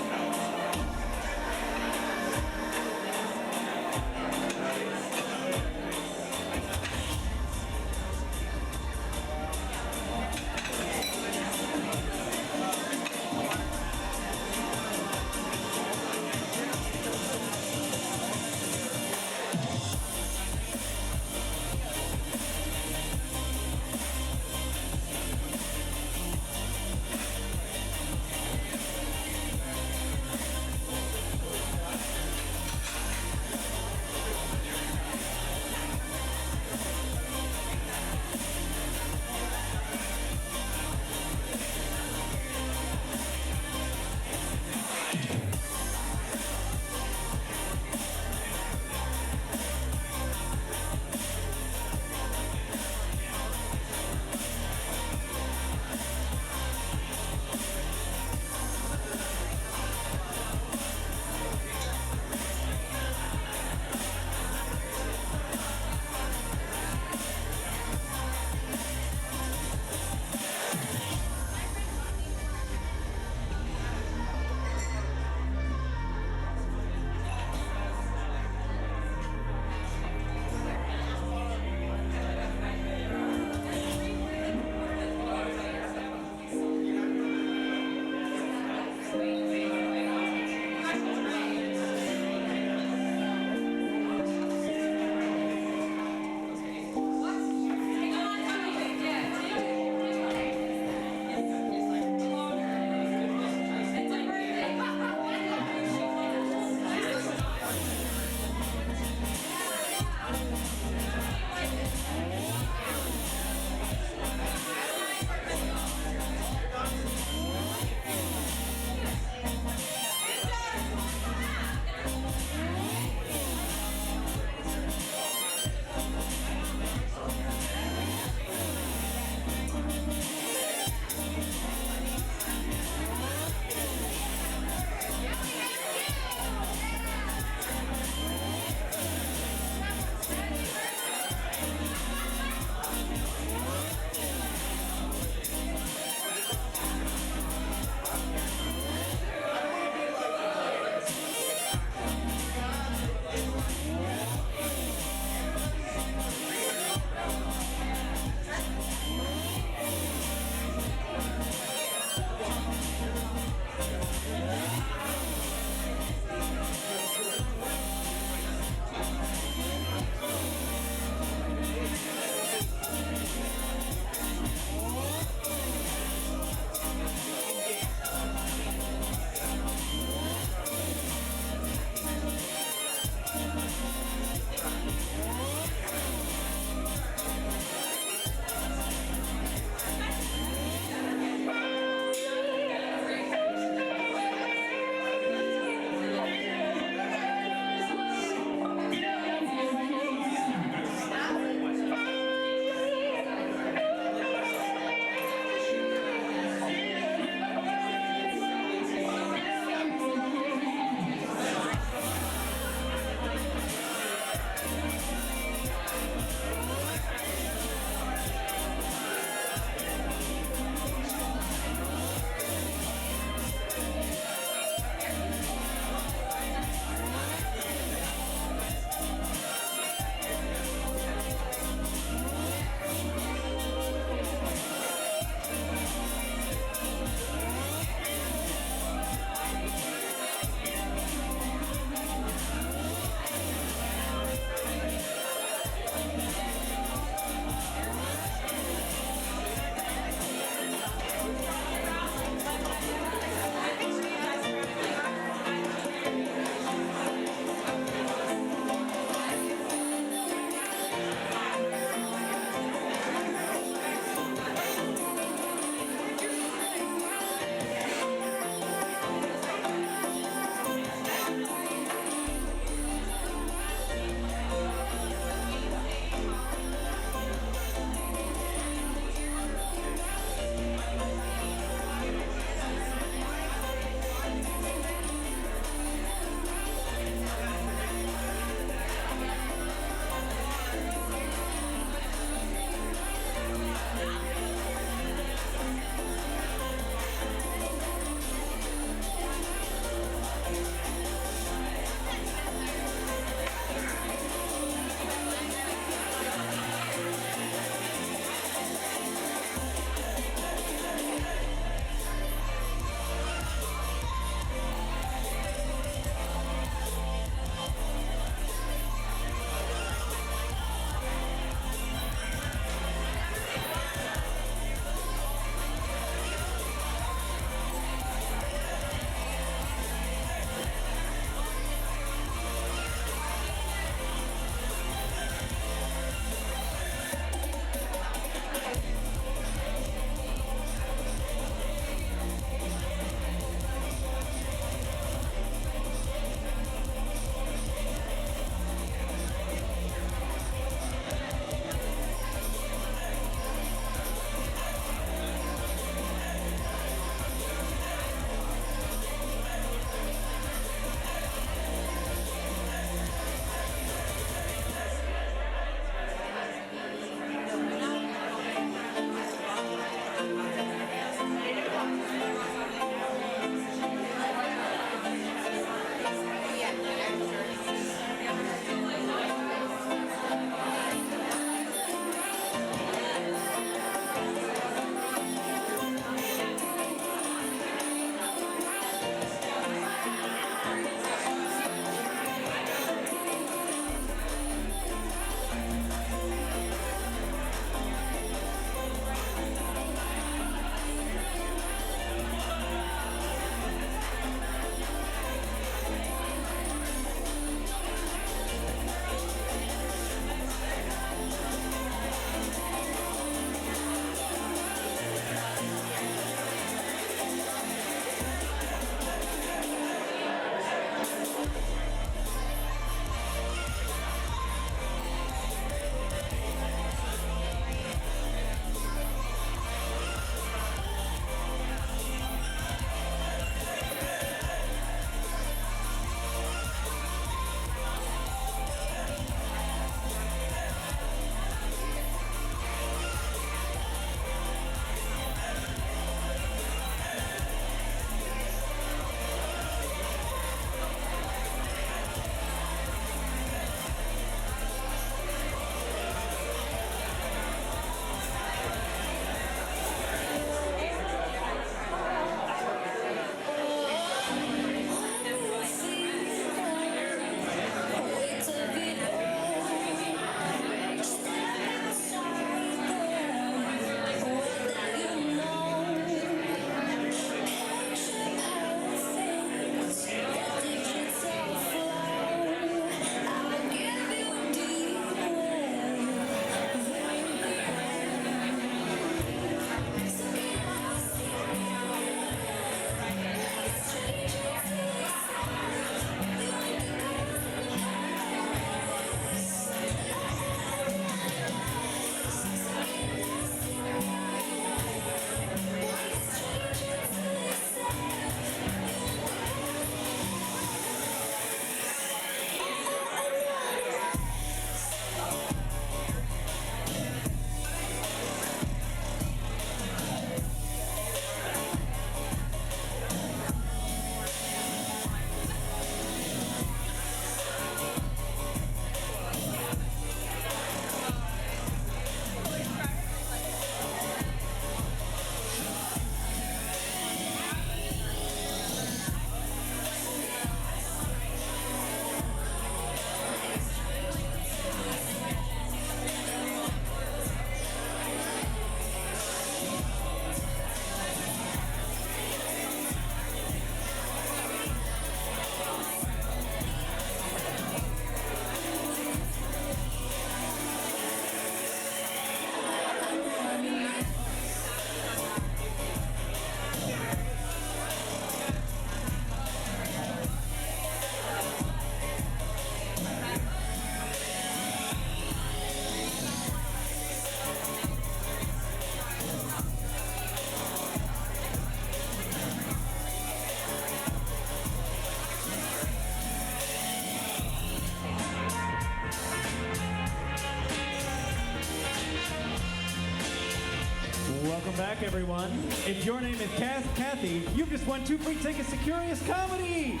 back, everyone. If your name is Kathy, you've just won 2 free tickets to Curious Comedy.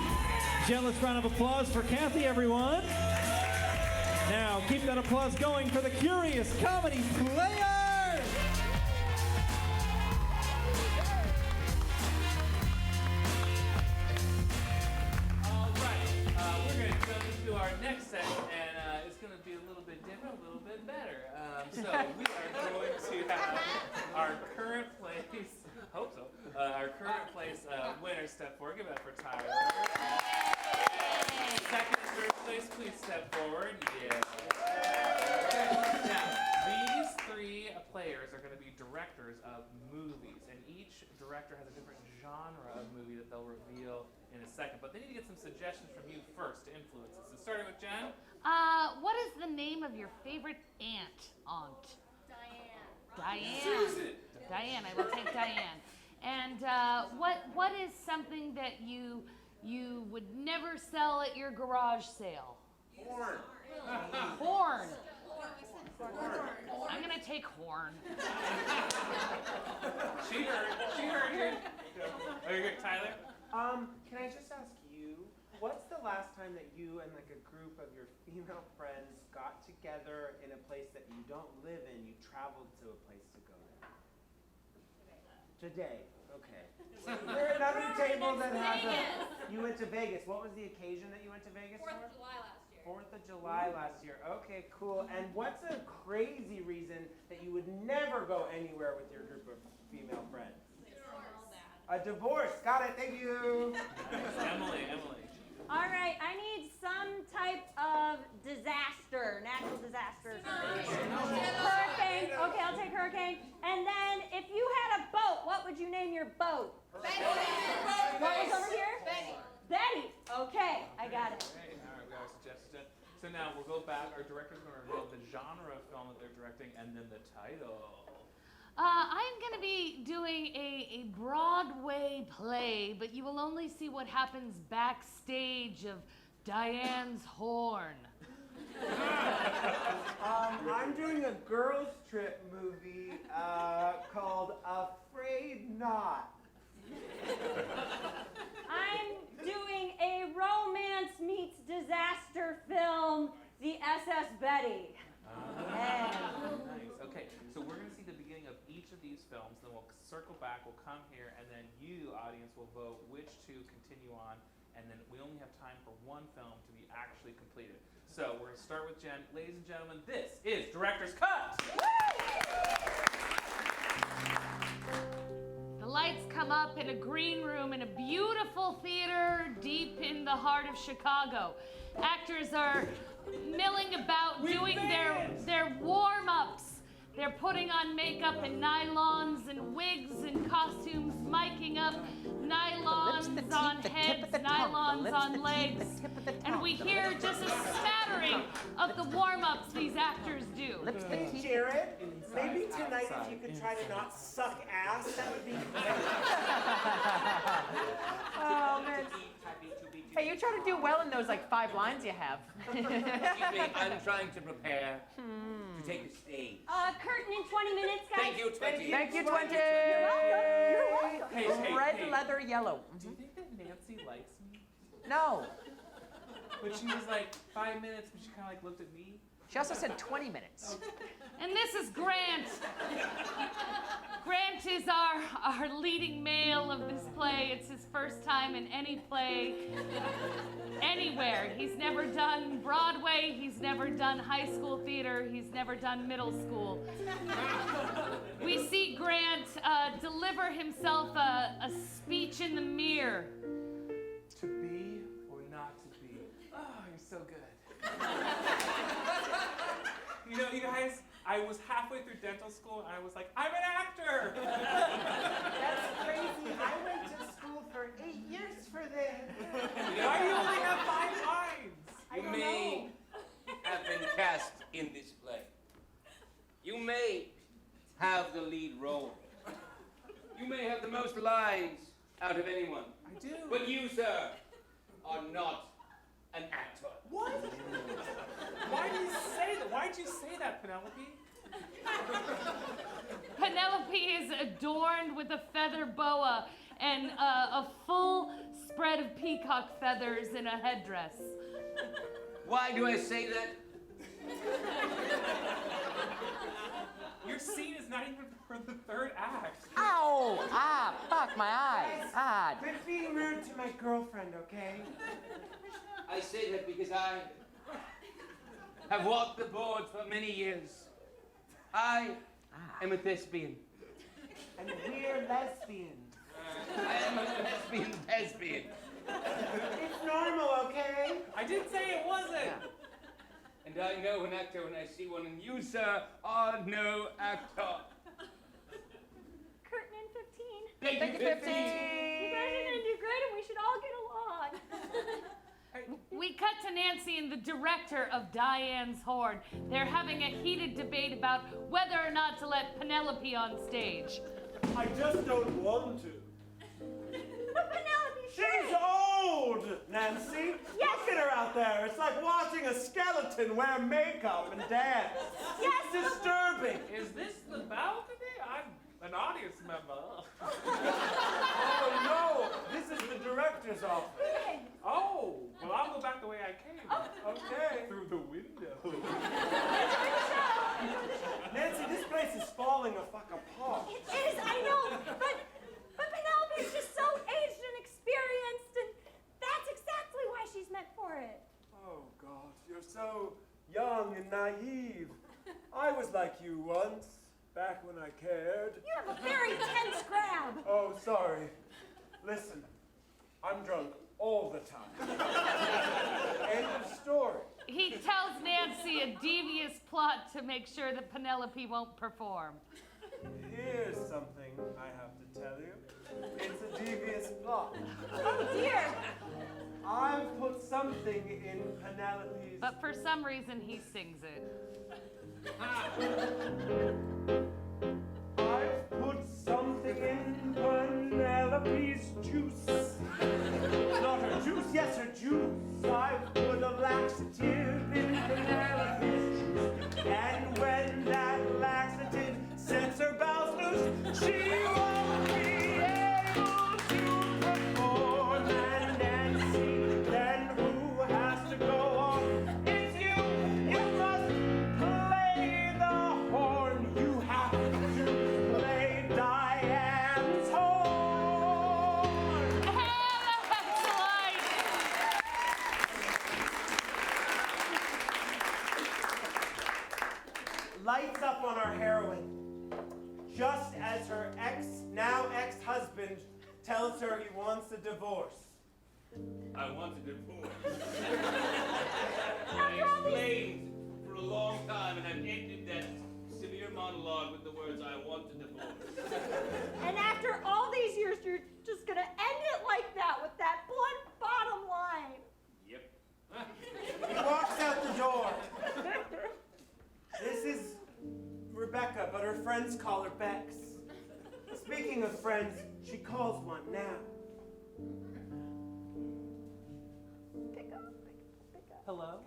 Jealous round of applause for Kathy, everyone. Now, keep that applause going for the Curious Comedy players. All right, we're going to jump into our next segment, and it's going to be a little bit different, a little bit better. So we are going to have our current place, hope so, our current place winner step forward. Give it up for Tyler. Second and third place, please step forward. Yeah. Now, these 3 players are going to be directors of movies, and each director has a different genre of movie that they'll reveal in a second. But they need to get some suggestions from you first to influence it. So starting with Jen. What is the name of your favorite aunt? Diane. Susan. Diane, I will take Diane. And what is something that you would never sell at your garage sale? Horn. Horn. I'm gonna take horn. She heard you. Are you good, Tyler? Can I just ask you, what's the last time that you and like a group of your female friends got together in a place that you don't live in, you traveled to a place to go there? Today. Okay. So you're at another table that has you went to Vegas. What was the occasion that you went to Vegas for? 4th of July last year. 4th of July last year. Okay, cool. And what's a crazy reason that you would never go anywhere with your group of female friends? A divorce. Got it. Thank you. Emily. All right, I need some type of disaster, natural disaster. Hurricane. Okay, I'll take hurricane. And then if you had a boat, what would you name your boat? Betty. What was over here? Betty. Betty. Okay, I got it. All right, we got a suggestion. So now we'll go back. Our director's going to reveal the genre of film that they're directing and then the title. I'm going to be doing a Broadway play, but you will only see what happens backstage of Diane's horn. I'm doing a girls' trip movie called Afraid Not. I'm doing a romance meets disaster film, The SS Betty. Nice. Okay, so we're going to see the beginning of each of these films, then we'll circle back, we'll come here, and then you, audience, will vote which to continue on, and then we only have time for 1 film to be actually completed. So we're going to start with Jen. Ladies and gentlemen, this is Director's Cut! The lights come up in a green room in a beautiful theater deep in the heart of Chicago. Actors are milling about doing their warm-ups. They're putting on makeup and nylons and wigs and costumes, miking up, nylons on heads, nylons on legs. And we hear just a smattering of the warm-ups these actors do. Hey, Jared, maybe tonight if you could try to not suck ass, that would be great. Oh, man. Hey, you try to do well in those like 5 lines you have. Excuse me, I'm trying to prepare to take the stage. Curtain in 20 minutes, guys. Thank you, 20. Thank you, 20. You're welcome. Hey, Red leather yellow. Do you think that Nancy likes me? No. But she was like 5 minutes, but she kind of like looked at me. She also said 20 minutes. And this is Grant. Grant is our leading male of this play. It's his first time in any play anywhere. He's never done Broadway. He's never done high school theater. He's never done middle school. We see Grant deliver himself a speech in the mirror. To be or not to be? Oh, you're so good. You guys, I was halfway through dental school and I was like, I'm an actor! That's crazy. I went to school for 8 years for this. Why do you only have 5 lines? You may have been cast in this play. You may have the lead role. You may have the most lines out of anyone. I do. But you, sir, are not an actor. What? Why did you say that? Why did you say that, Penelope? Penelope is adorned with a feather boa and a full spread of peacock feathers in a headdress. Why do I say that? Your scene is not even for the third act. Ow! Ah, fuck, my eyes. Ah. Quit being rude to my girlfriend, okay? I say that because I have walked the boards for many years. I am a thespian. And we're lesbians. I am a lesbian. It's normal, okay? I didn't say it wasn't. And I know an actor when I see one, and you, sir, are no actor. Curtain in 15. Thank you, 15. You guys are gonna do great, and we should all get along. We cut to Nancy and the director of Diane's Horn. They're having a heated debate about whether or not to let Penelope on stage. I just don't want to. Penelope, She's old, Nancy. Yes. Look at her out there. It's like watching a skeleton wear makeup and dance. Yes. It's disturbing. Is this the balcony? I'm an audience member. Oh, no. This is the director's office. Oh, well, I'll go back the way I came. Okay. Through the window. Nancy, this place is falling the fuck apart. It is, I know, but Penelope's just so aged and experienced, and that's exactly why she's meant for it. Oh, God, you're so young and naive. I was like you once, back when I cared. You have a very tense grab. Oh, sorry. Listen, I'm drunk all the time. End of story. He tells Nancy a devious plot to make sure that Penelope won't perform. Here's something I have to tell you. It's a devious plot. Oh, dear. I've put something in Penelope's... But for some reason, he sings it. I've put something in Penelope's juice. Not her juice, yes, her juice. I've put a laxative in Penelope's juice. And when that laxative sets her bowels loose, she won't be able to perform. And Nancy, then who has to go on? It's you. You must play the horn. You have to play Diane's horn. Lights up on our heroine. Just as her now ex-husband, tells her he wants a divorce. I want a divorce. I explained for a long time, and I've ended that severe monologue with the words, I want a divorce. And after all these years, you're just gonna end it like that with that blunt bottom line. Yep. He walks out the door. This is Rebecca, but her friends call her Bex. Speaking of friends, she calls one now. Pick up. Hello?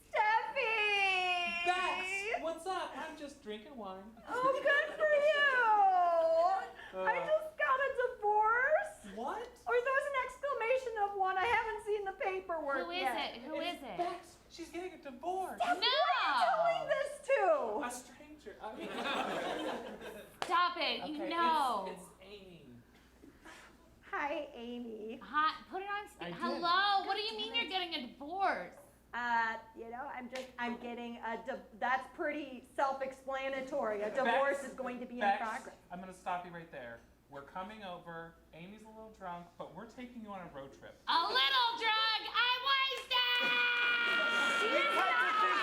Steffi! Bex, what's up? I'm just drinking wine. Oh, good for you! I just got a divorce. What? Or there's an exclamation of one. I haven't seen the paperwork Who is yet. it? Who is it? Bex, she's getting a divorce. Steph, who are you telling this to? A stranger. I mean, Stop it. okay, You know. It's Amy. Hi, Amy. Hi, put it on speaker. I did. Hello. What do you mean you're getting a divorce? I'm getting that's pretty self-explanatory. A divorce Bex, is going to be in Bex, progress. I'm going to stop you right there. We're coming over. Amy's a little drunk, but we're taking you on a road trip. A little drug. I'm wasted. We cut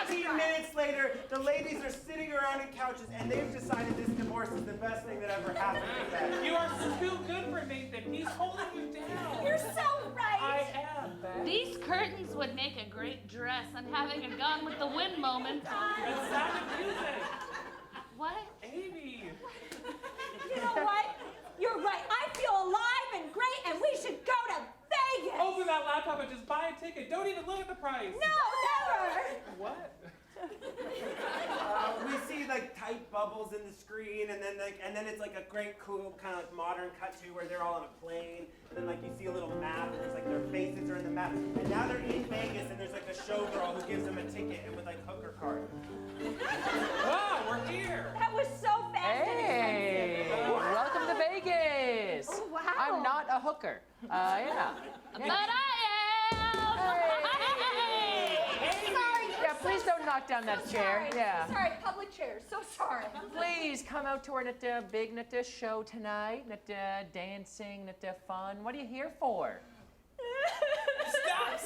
to 15 minutes later. The ladies are sitting around in couches, and they've decided this divorce is the best thing that ever happened to them. You are too good for Nathan. He's holding you down. You're so right. I am, Bex. These curtains would make a great dress. I'm having a Gone with the Wind moment. It's sound of music. What? Amy. You know what? You're right. I feel alive and great, and we should go to Vegas. Open that laptop and just buy a ticket. Don't even look at the price. No, never. What? We see the like tight bubbles in the screen, and then it's like a great cool kind of like modern cut to where they're all on a plane, and then like you see a little map, and there's like their faces are in the map, and now they're in Vegas, and there's like a showgirl who gives them a ticket and with like hooker card. Wow, we're here. That was so fast and Hey, expensive. welcome to Vegas. Oh, wow. I'm not a hooker. Yeah. But I am. Sorry. Yeah, please don't knock down that chair. Sorry. Yeah. Sorry, public chairs. So sorry. Please come out to our big show tonight. Dancing, fun. What are you here for? Stop.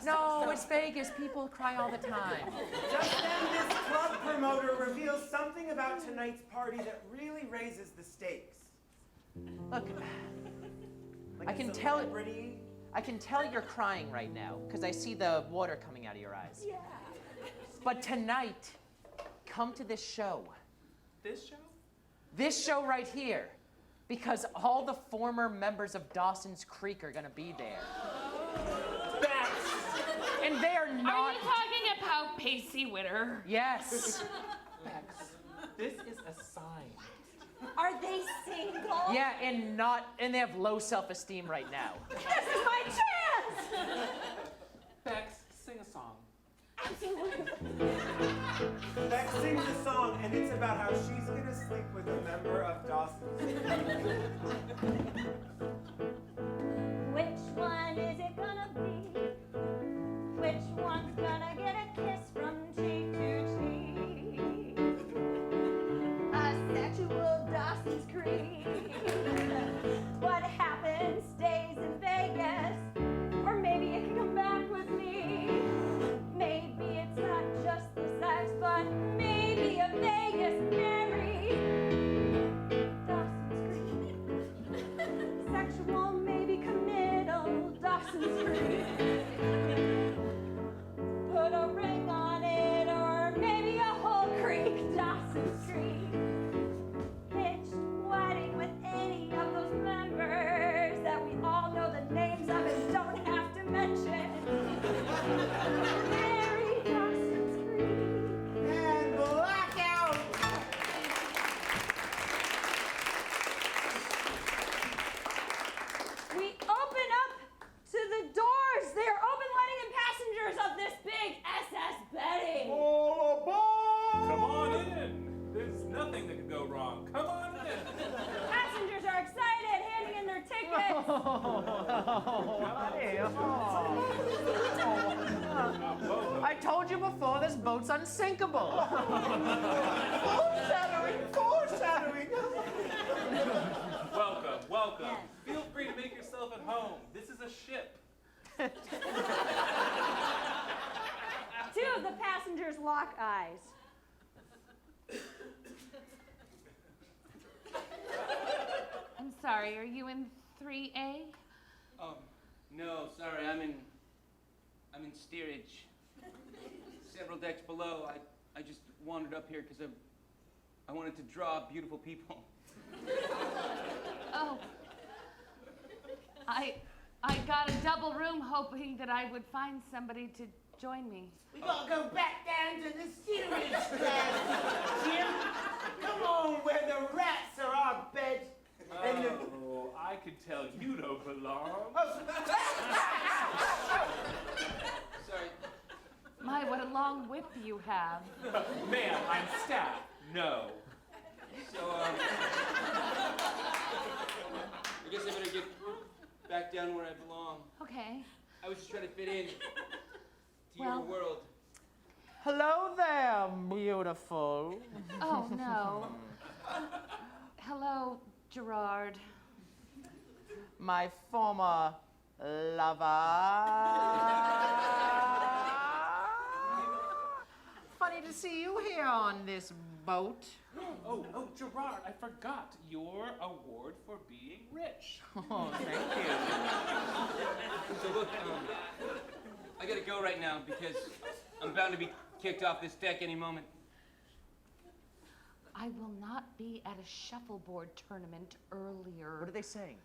No, it's Vegas. People cry all the time. Just then, this club promoter reveals something about tonight's party that really raises the stakes. Look, Like I a can tell. celebrity. I can tell you're crying right now because I see the water coming out of your eyes. Yeah. But tonight, come to this show. This show? This show right here. Because all the former members of Dawson's Creek are gonna be there. And they are Are not. you talking about Pacey Witter? Yes. This is a sign. Are they single? Yeah, and they have low self-esteem right now. This is my chance! Bex, sing a song. Absolutely. Bex sings a song, and it's about how she's gonna sleep with a member of Dawson's. Which one is it gonna be? Which one's gonna get a kiss from cheek to cheek? A sexual Dawson's Creek. What happens stays in Vegas, or maybe it can come back with me. Maybe it's not just the sex, but maybe a Vegas Mary. Dawson's Creek. Sexual, maybe committal. Dawson's Creek. Put a ring on it, or maybe a whole creek. Dawson's Creek. Hitched wedding with any of those members that we all know the names of and don't have to mention. Mary Dawson's Creek. And blackout! We open up to the doors. They are open, letting in passengers of this big SS Betty. All aboard! Come on in. There's nothing that could go wrong. Come on in. Passengers are excited, handing in their tickets. I told you before, this boat's unsinkable. Foreshadowing! Welcome. Yes. Feel free to make yourself at home. This is a ship. Two of the passengers lock eyes. I'm sorry, are you in 3A? No, sorry, I'm in steerage. Several decks below. I just wandered up here because I wanted to draw beautiful people. Oh. I got a double room hoping that I would find somebody to join me. We gotta go back down to the steerage class, Jim. Come on, where the rats are our bed. And the... Oh, I could tell you don't belong. Sorry. My, what a long whip you have. Ma'am, I'm staff. No. So, I guess I better get back down where I belong. Okay. I was just trying to fit in to your Well- world. Hello there, beautiful. Oh, no. Hello, Gerard. My former lover. Funny to see you here on this boat. Oh, Gerard, I forgot your award for being rich. Oh, thank you. So look, I gotta go right now because I'm bound to be kicked off this deck any moment. I will not be at a shuffleboard tournament earlier. What are they saying?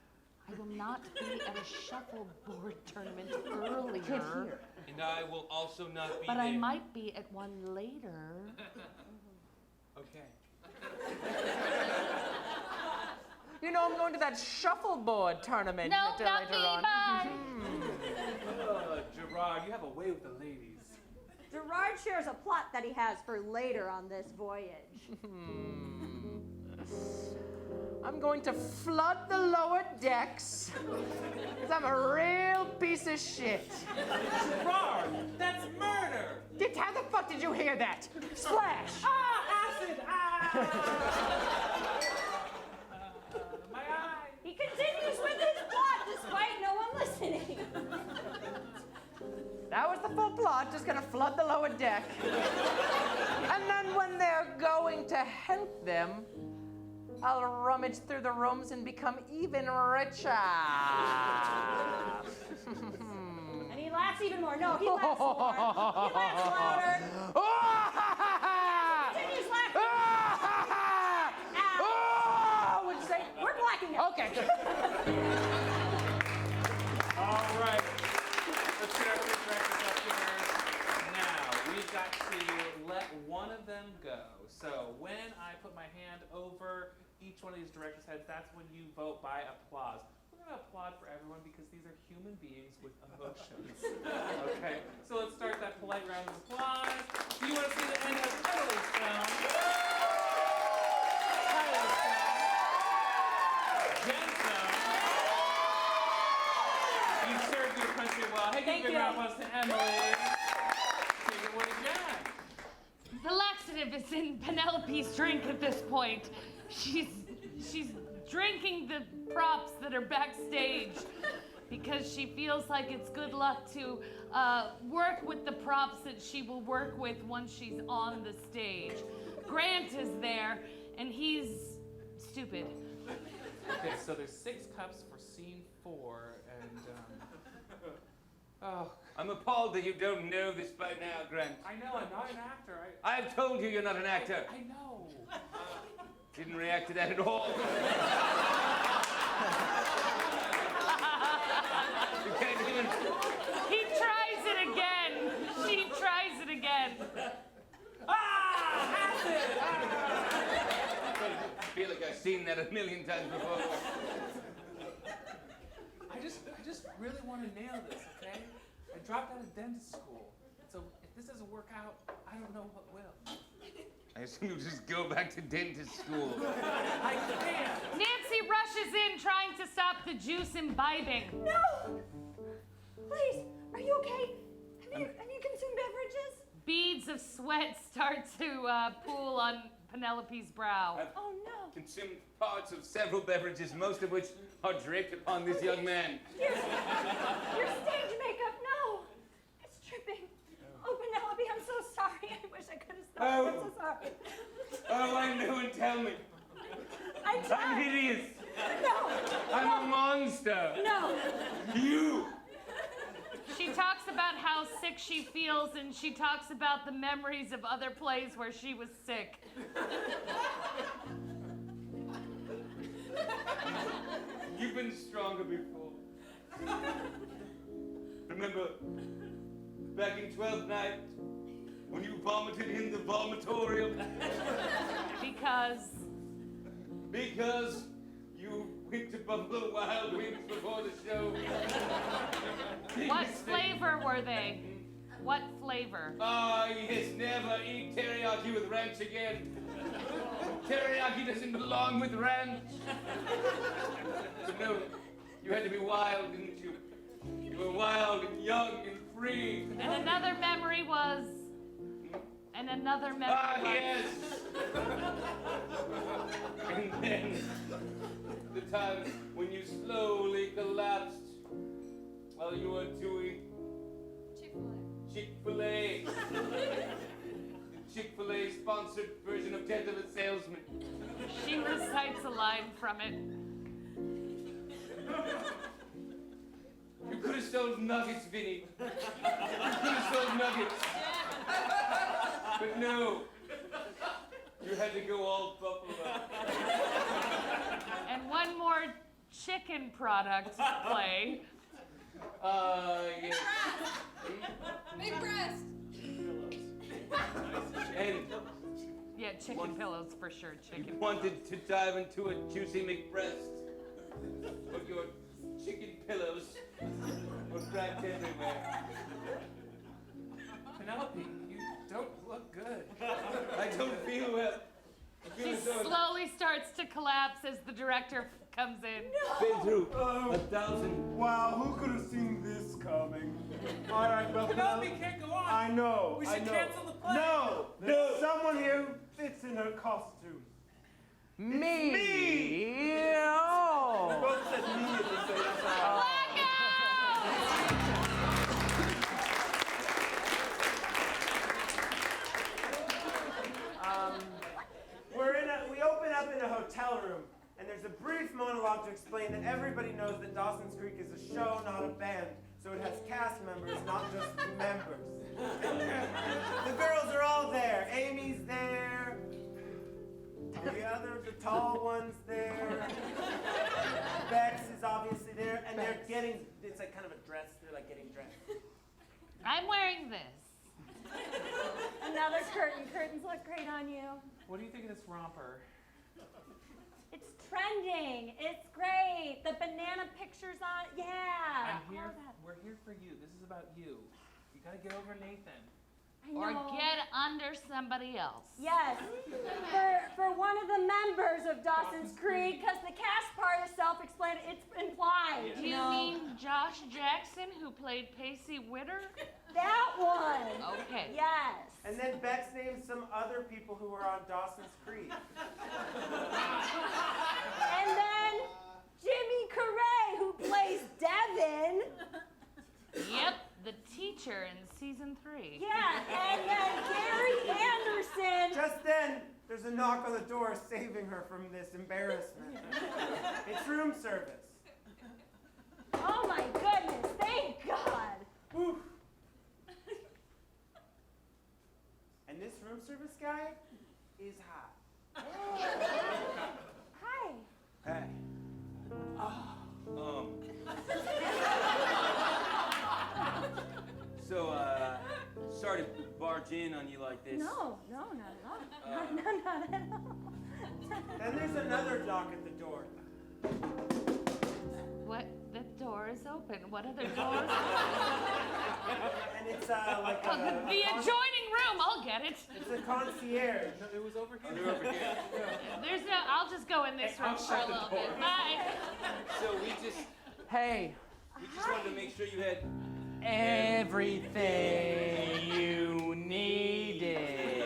I will not be at a shuffleboard tournament earlier. And I will also not be But there. I might be at one later. Okay. You know, I'm going to that shuffleboard tournament No, later not me, on. bye. Gerard, you have a way with the ladies. Gerard shares a plot that he has for later on this voyage. I'm going to flood the lower decks because I'm a real piece of shit. Gerard, that's murder! How the fuck did you hear that? Splash! Acid! My eye! He continues with his plot despite no one listening. That was the full plot, just gonna flood the lower deck. And then when they're going to help them, I'll rummage through the rooms and become even richer. And he laughs even more. No, he laughs more. He laughs louder. Continues laughing. What'd you say? We're blacking out. Okay. All right. Let's get our three directors up here. Now, we've got to let one of them go. So when I put my hand over each one of these directors' heads, that's when you vote by applause. We're going to applaud for everyone because these are human beings with emotions. Okay, so let's start that polite round of applause. Do you want to see the end of Tyler's film? Tyler's film. Jenn's film. You served your country well. Hey, give a big round of applause to Emily. Take it away, Jenn. The laxative is in Penelope's drink at this point. She's drinking the props that are backstage because she feels like it's good luck to work with the props that she will work with once she's on the stage. Grant is there, and he's stupid. Okay, so there's 6 cups for scene 4, and oh, I'm appalled that you don't know this by now, Grant. I know I'm not an actor. I've told you you're not an actor. I know. Didn't react to that at all. You can't even... He tries it again. She tries it again. Acid! I feel like I've seen that a million times before. I just really want to nail this, okay? I dropped out of dentist school. So if this doesn't work out, I don't know what will. I assume you'll just go back to dentist school. I can't. Nancy rushes in trying to stop the juice imbibing. No! Please, are you okay? Have you consumed beverages? Beads of sweat start to pool on Penelope's brow. Oh no. Consumed parts of several beverages, most of which are draped upon this young man. Your stage makeup, no! It's tripping. Oh, Penelope, I'm so sorry. I wish I could have stopped. Oh. I'm so sorry. Oh, I know, and tell me. I'm I'm hideous. No. I'm a monster. No. You. She talks about how sick she feels, and she talks about the memories of other plays where she was sick. You've been stronger before. Remember, back in 12th night, when you vomited in the vomitorium? Because you went to Buffalo Wild Wings before the show. What flavor were they? What flavor? Ah, yes, never eat teriyaki with ranch again. Teriyaki doesn't belong with ranch. But no, you had to be wild, didn't you? You were wild and young and free. And another memory was... yes! And then, the time when you slowly collapsed while you were doing Chick-fil-A. The Chick-fil-A sponsored version of Tindle the Salesman. She recites a line from it. You could have sold nuggets, Vinny. You could have sold nuggets. But no. You had to go all Buffalo. And one more chicken product play. Yes. Big breast. And Yeah, chicken pillows for sure. Chicken. You wanted to dive into a juicy McBreast, but your chicken pillows were wrapped everywhere. Penelope, you don't look good. I don't feel well. I feel She so slowly starts to collapse as the director comes in. been through 1,000. Wow, who could have seen this coming? All right, well, Penelope can't go on. I know. We I should know. cancel the play. No, there's someone here who fits in her costume. Me. me. Oh. We both said me at the same time. We open up in a hotel room, and there's a brief monologue to explain that everybody knows that Dawson's Creek is a show, not a band, so it has cast members, not just members. The girls are all there. Amy's there. The tall one's there. Bex is obviously there, and they're getting, it's like kind of a dress, they're like getting dressed. I'm wearing this. Another curtain. Curtains look great on you. What do you think of this romper? It's trending. It's great. The banana pictures on. Yeah. I'm here. all that. We're here for you. This is about you. You gotta get over Nathan. I know. Or get under somebody else. Yes, for one of the members of Dawson's Creek, because the cast part is self-explanatory. It's implied. Do you mean Josh Jackson, who played Pacey Witter? That one? Okay. Yes. And then Bex named some other people who were on Dawson's Creek. And then Jimmy Carey, who plays Devin. Yep, the teacher in season 3. Yeah, and then Gary Anderson. Just then, there's a knock on the door saving her from this embarrassment. It's room service. Oh my goodness, thank God. Whew. And this room service guy is hot. Hi. Hey. So, sorry to barge in on you like this. No, not at all. Not at all. And there's another knock at the door. What? The door is open. What other doors? And it's like Oh, the adjoining room. I'll get it. It's a concierge. No, it was over here. They're over here. There's no. I'll just go in this Hey, room I'll for a shut the little door. bit. Bye. So we just wanted to make sure you had Everything you needed.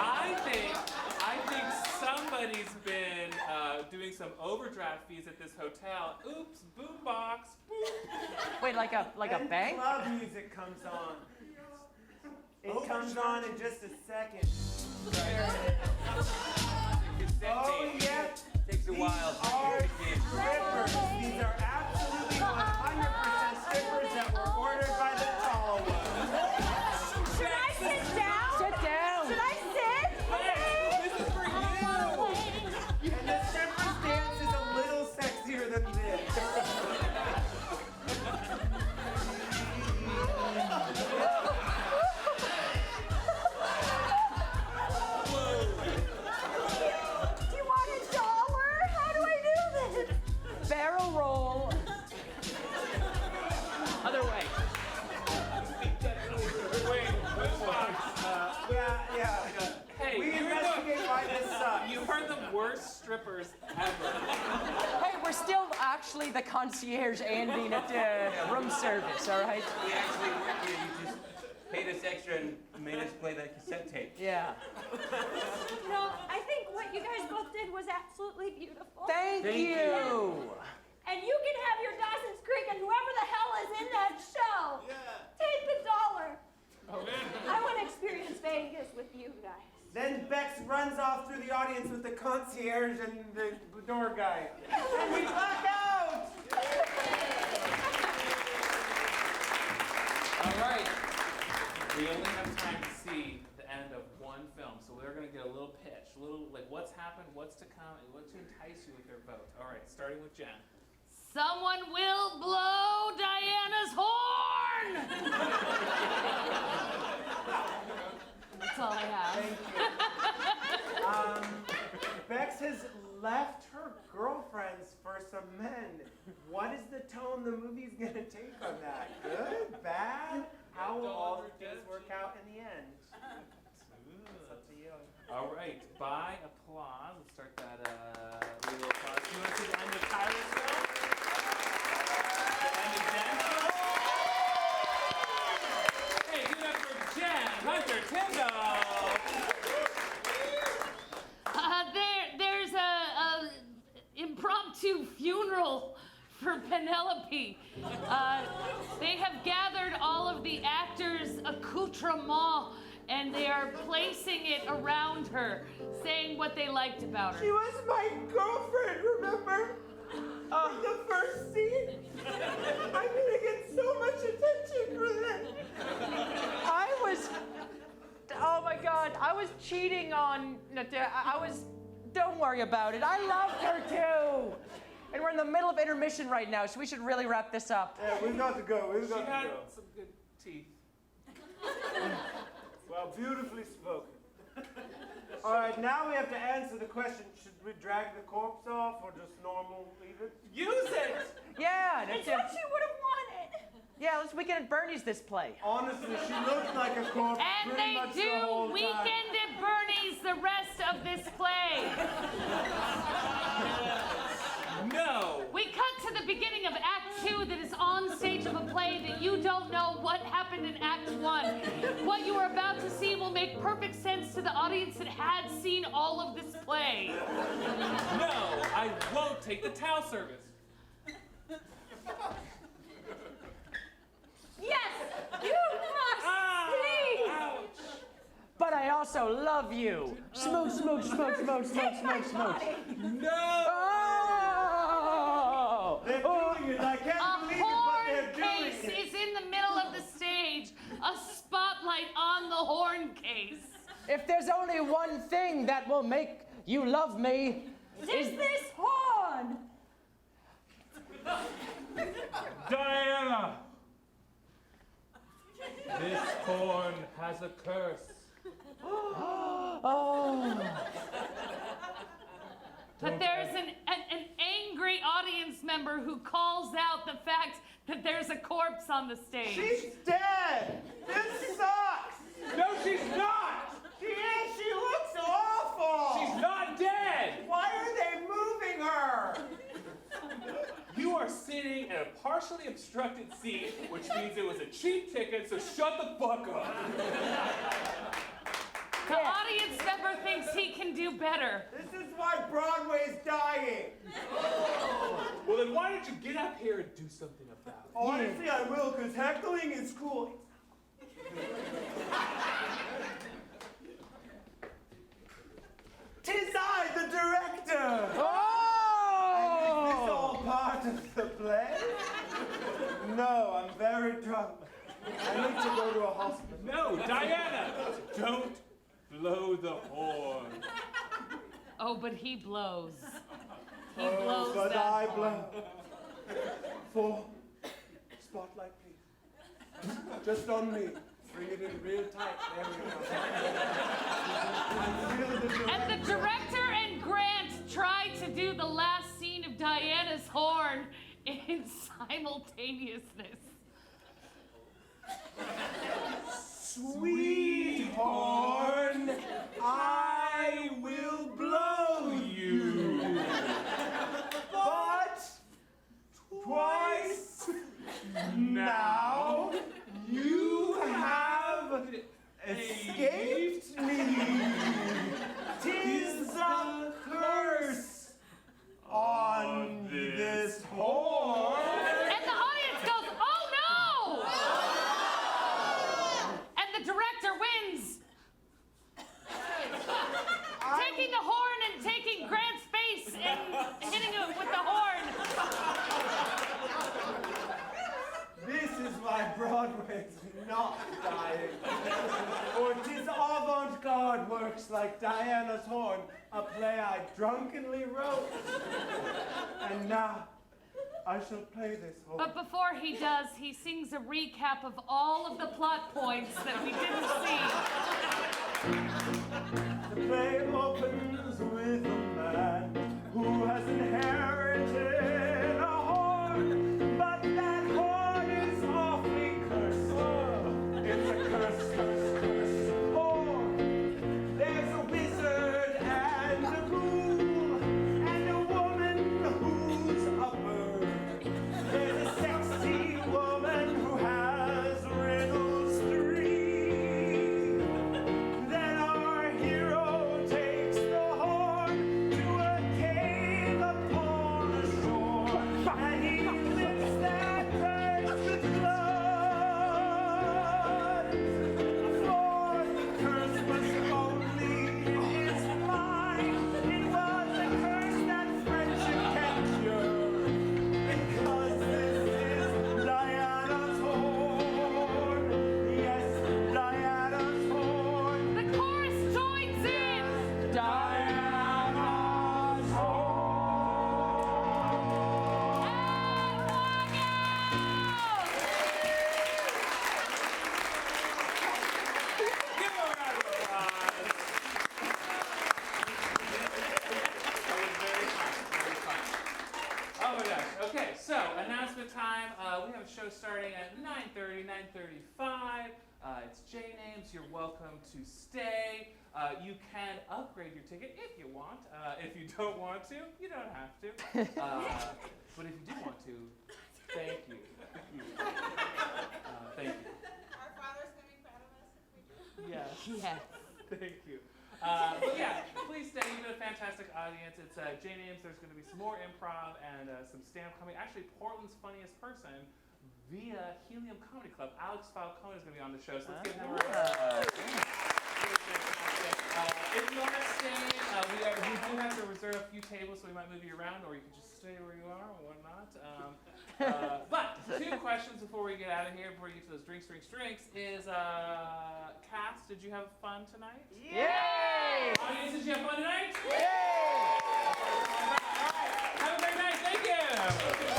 I think somebody's been doing some overdraft fees at this hotel. Oops, boombox. Boop. Wait, like a And bank? club music comes on. It comes on in just a second. Oh, yeah. Takes a while. These are strippers. These are absolutely 100% strippers that were ordered by the tall one. Should I sit down? Sit down. Should I sit? This is for you. And the strippers dance is a little sexier than this. Do you want $1? How do I do this? Barrel roll. Other way. Wait, boombox. Yeah. Hey, We you're investigate why this sucks. You are the worst strippers ever. Hey, we're still actually the concierge ending at the room service, all right? We actually work here. You just paid us extra and made us play that cassette tape. Yeah. I think what you guys both did was absolutely beautiful. Thank you. And you can have your Dawson's Creek and whoever the hell is in that show. Take the $1. Oh, man. I want to experience Vegas with you guys. Then Bex runs off through the audience with the concierge and the door guy. And we black out! All right. We only have time to see the end of one film, so we're going to get a little pitch, a little like what's happened, what's to come, and what to entice you with their vote. All right, starting with Jenn. Someone will blow Diana's horn. That's all I have. Thank you. Bex has left her girlfriends for some men. What is the tone the movie's gonna take on that? Good? Bad? How will all the things work out in the end? It's up to you. All right, by applause, let's start that little applause. You want to see the end of Tyler's film? The end of Jenn's film? Hey, give it up for Jenn, Hunter, Tindle. There's a impromptu funeral for Penelope. They have gathered all of the actors' accoutrements and they are placing it around her, saying what they liked about her. She was my girlfriend, remember? The first scene? I'm gonna get so much attention for this. Oh my God, I was cheating on, don't worry about it. I loved her too. And we're in the middle of intermission right now, so we should really wrap this up. Yeah, we've got to go, She had some good teeth. Well, beautifully spoken. All right, now we have to answer the question, should we drag the corpse off or just normal leave it? Use it! Yeah, It's what you would have wanted. Yeah, let's Weekend at Bernie's this play. Honestly, she looks like a corpse And pretty they much do the whole time. Weekend at Bernie's the rest of this play. No! We cut to the beginning of Act 2 that is on stage of a play that you don't know what happened in Act 1. What you are about to see will make perfect sense to the audience that had seen all of this play. No, I won't take the towel service. Yes, you must, please. Ouch! But I also love you. Smooch, smooch, smooch, smooch, smooch, smooch, smooch. No! Oh! They're doing it, I can't A believe it, but horn they're doing case it. is in the middle of the stage. A spotlight on the horn case. If there's only one thing that will make you love me, Is this horn? Diana! This horn has a curse. oh, But there's an angry audience member who calls out the fact that there's a corpse on the stage. She's dead! This sucks! No, she's not! She is! She looks awful! She's not dead! Why are they moving her? You are sitting in a partially obstructed seat, which means it was a cheap ticket, so shut the fuck up. The audience member thinks he can do better. This is why Broadway's dying. Well, then why don't you get up here and do something about it? Honestly, I will, because heckling is cool. Tis I, the director! And is this all part of the play? No, I'm very drunk. I need to go to a hospital. No, Diana! Don't blow the horn. Oh, but he blows. He Oh, blows but that I horn. blow. For spotlight, please. Just on me. Bring it in real tight. There we go. And the director and Grant tried to do the last scene of Diana's horn in simultaneousness. Sweet horn, I will blow you. But twice now you have escaped me. 'Tis a curse on this horn. And the audience goes, oh no! And the director wins. Taking the horn and taking Grant's face and hitting him with the horn. This is why Broadway's not dying. For 'tis avant-garde works like Diana's Horn, a play I drunkenly wrote. And now, I shall play this whole. But before he does, he sings a recap of all of the plot points that we didn't see. The play opens with a man who has inherited a horn, but that horn is awfully cursed. It's a curse, curse, curse horn. There's a wizard and a ghoul and a woman who's a bird. There's a sexy woman who has riddles 3. Then our hero takes the horn to a cave upon the shore, and he lifts that curse with blood. For the curse was only his mind. It was a curse that friendship can cure, because this is Diana's horn. Yes, Diana's horn. The chorus joins in. Diana's horn. And walk out. Give her a round of applause. That was very fun. Very fun. Oh my gosh. Okay, so announcement time. We have a show starting at 9:30, 9:35. It's J Names. You're welcome to stay. You can upgrade your ticket if you want. If you don't want to, you don't have to. But if you do want to, thank you. Thank you. Our Father's going to be proud of us if we do. Yes. Yes. Thank you. But yeah, please stay. You've been a fantastic audience. It's J Names. There's going to be some more improv and some stand-up coming. Actually, Portland's funniest person via Helium Comedy Club. Alex Falcone is going to be on the show. So let's give him a round. If you are staying, we do have to reserve a few tables, so we might move you around, or you can just stay where you are or whatnot. But 2 questions before we get out of here, before we get to those drinks, is Cass, did you have fun tonight? Yay! Audience, did you have fun tonight? Yay! All right. Have a great night. Thank you.